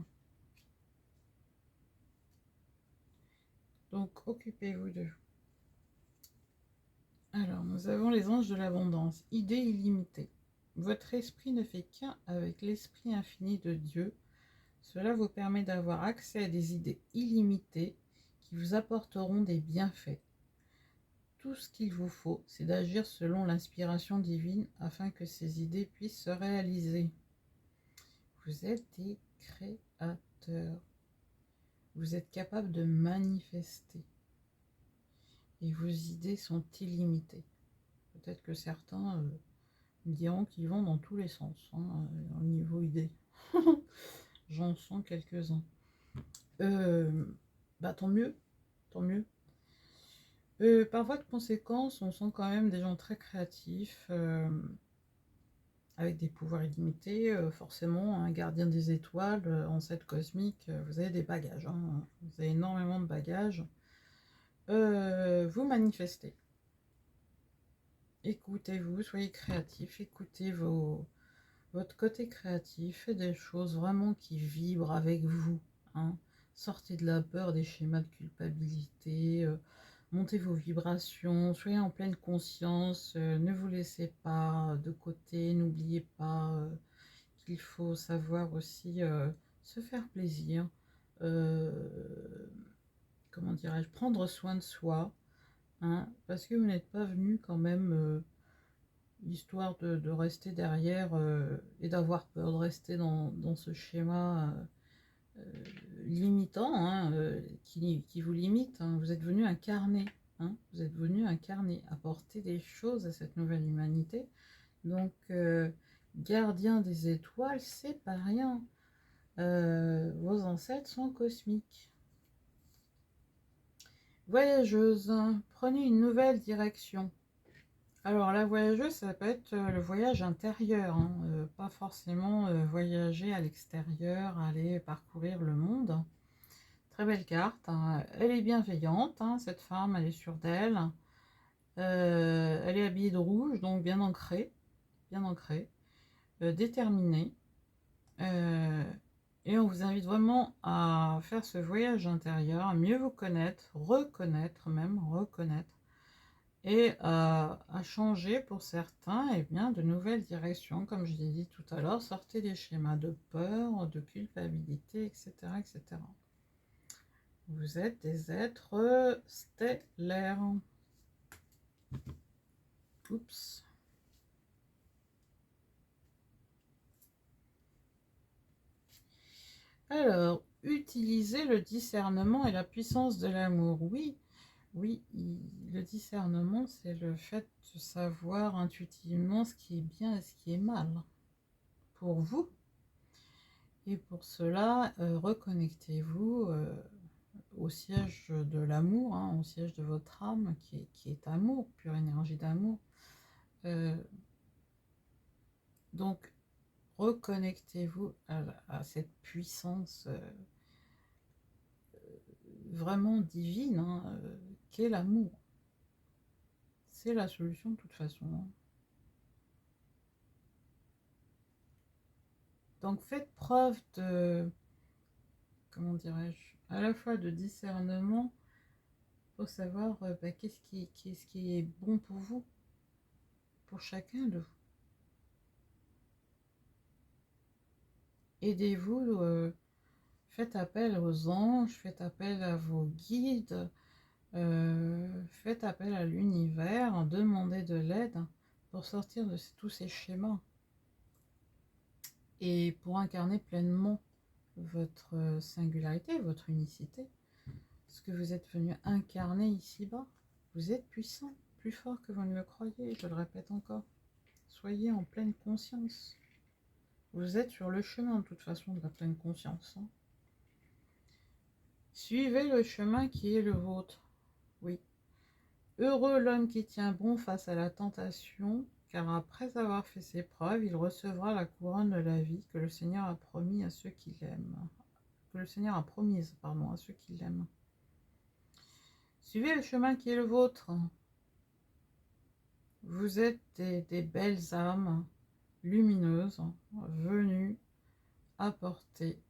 Donc, occupez-vous d'eux. Alors, nous avons les anges de l'abondance. Idée illimitée. Votre esprit ne fait qu'un avec l'esprit infini de Dieu. Cela vous permet d'avoir accès à des idées illimitées qui vous apporteront des bienfaits. Tout ce qu'il vous faut, c'est d'agir selon l'inspiration divine afin que ces idées puissent se réaliser. Vous êtes des créateurs. Vous êtes capable de manifester. Et vos idées sont illimitées. Peut-être que certains me diront qu'ils vont dans tous les sens, hein, au niveau idée. J'en sens quelques-uns. Tant mieux, tant mieux. Par voie de conséquence, on sent quand même des gens très créatifs, avec des pouvoirs illimités, forcément, un gardien des étoiles, ancêtre cosmique, vous avez des bagages, hein, vous avez énormément de bagages. Vous manifestez. Écoutez-vous, soyez créatifs, écoutez votre côté créatif, faites des choses vraiment qui vibrent avec vous, hein. Sortez de la peur, des schémas de culpabilité, montez vos vibrations, soyez en pleine conscience, ne vous laissez pas de côté, n'oubliez pas qu'il faut savoir aussi se faire plaisir, comment dirais-je, prendre soin de soi, hein, parce que vous n'êtes pas venu quand même histoire de rester derrière et d'avoir peur de rester dans ce schéma limitant, hein, qui vous limite, hein. Vous êtes venu incarner, hein, vous êtes venu incarner, apporter des choses à cette nouvelle humanité. Donc, gardien des étoiles, c'est pas rien. Vos ancêtres sont cosmiques. Voyageuse, prenez une nouvelle direction. Alors, la voyageuse, ça peut être le voyage intérieur, hein, pas forcément voyager à l'extérieur, aller parcourir le monde. Très belle carte, hein. Elle est bienveillante, hein, cette femme, elle est sûre d'elle. Elle est habillée de rouge, donc bien ancrée, déterminée. Et on vous invite vraiment à faire ce voyage intérieur, à mieux vous connaître, reconnaître, et à changer pour certains de nouvelles directions, comme je l'ai dit tout à l'heure. Sortez des schémas de peur, de culpabilité, etc. etc. Vous êtes des êtres stellaires. Oups. Alors, utilisez le discernement et la puissance de l'amour. Oui, le discernement, c'est le fait de savoir intuitivement ce qui est bien et ce qui est mal pour vous. Et pour cela, reconnectez-vous au siège de l'amour, hein, au siège de votre âme, qui est amour, pure énergie d'amour. Donc, reconnectez-vous à cette puissance vraiment divine, hein, qu'est l'amour. C'est la solution de toute façon, hein. Donc faites preuve de, comment dirais-je, à la fois de discernement pour savoir qu'est-ce qui est bon pour vous, pour chacun de vous. Aidez-vous, faites appel aux anges, faites appel à vos guides, faites appel à l'univers, demandez de l'aide pour sortir de tous ces schémas et pour incarner pleinement votre singularité, votre unicité, ce que vous êtes venu incarner ici-bas. Vous êtes puissant, plus fort que vous ne le croyez, je le répète encore. Soyez en pleine conscience. Vous êtes sur le chemin de toute façon de la pleine conscience, hein. Suivez le chemin qui est le vôtre. Oui. Heureux l'homme qui tient bon face à la tentation, car après avoir fait ses preuves, il recevra la couronne de la vie que le Seigneur a promis à ceux qui l'aiment. Que le Seigneur a promise, pardon, à ceux qui l'aiment. Suivez le chemin qui est le vôtre. Vous êtes des belles âmes lumineuses venues apporter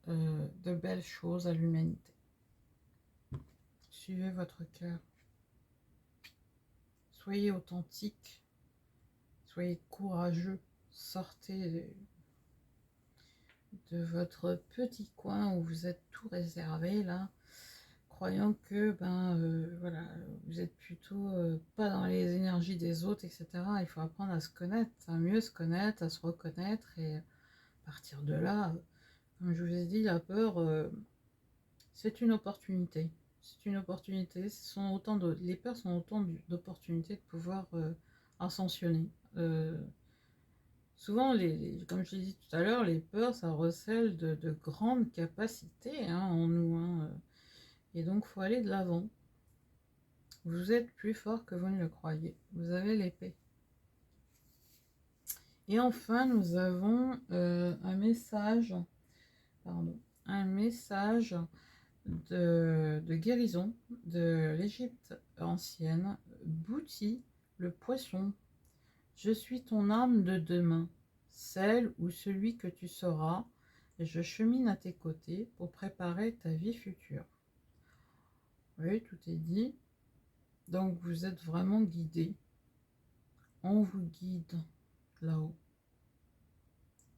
de belles choses à l'humanité. Suivez votre cœur. Soyez authentique. Soyez courageux. Sortez de votre petit coin où vous êtes tout réservé là, croyant que voilà, vous êtes plutôt pas dans les énergies des autres, etc. Il faut apprendre à se connaître, à mieux se connaître, à se reconnaître, et à partir de là, comme je vous ai dit, la peur, c'est une opportunité. C'est une opportunité. Les peurs sont autant d'opportunités de pouvoir ascensionner. Souvent, comme je l'ai dit tout à l'heure, les peurs, ça recèle de grandes capacités en nous. Et donc, il faut aller de l'avant. Vous êtes plus fort que vous ne le croyez. Vous avez l'épée. Et enfin, nous avons un message de guérison de l'Égypte ancienne. Bouti, le poisson. Je suis ton âme de demain, celle ou celui que tu seras, et je chemine à tes côtés pour préparer ta vie future. Oui, tout est dit. Donc vous êtes vraiment guidé. On vous guide là-haut.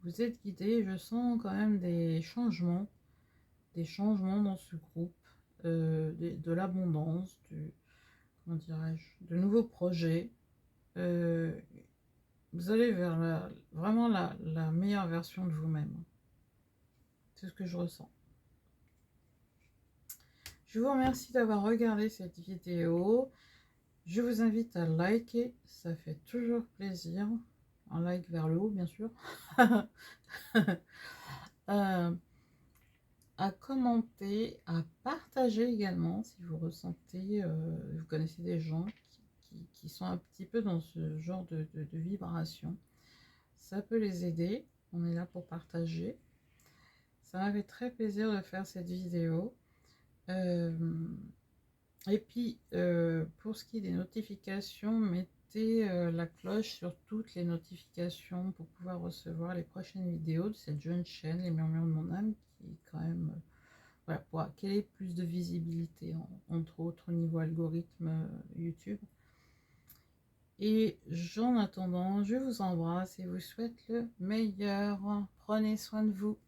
Vous êtes guidé, je sens quand même des changements dans ce groupe, de l'abondance, comment dirais-je, de nouveaux projets. Vous allez vers vraiment la meilleure version de vous-même. C'est ce que je ressens. Je vous remercie d'avoir regardé cette vidéo. Je vous invite à liker, ça fait toujours plaisir. Un like vers le haut, bien sûr. À commenter, à partager également si vous ressentez, vous connaissez des gens qui sont un petit peu dans ce genre de vibration. Ça peut les aider. On est là pour partager. Ça m'a fait très plaisir de faire cette vidéo. Et puis, pour ce qui est des notifications, mettez la cloche sur toutes les notifications pour pouvoir recevoir les prochaines vidéos de cette jeune chaîne, Les Murmures de mon âme, qui est quand même, voilà, pour acquérir plus de visibilité, entre autres au niveau algorithme YouTube. Et en attendant, je vous embrasse et vous souhaite le meilleur. Prenez soin de vous.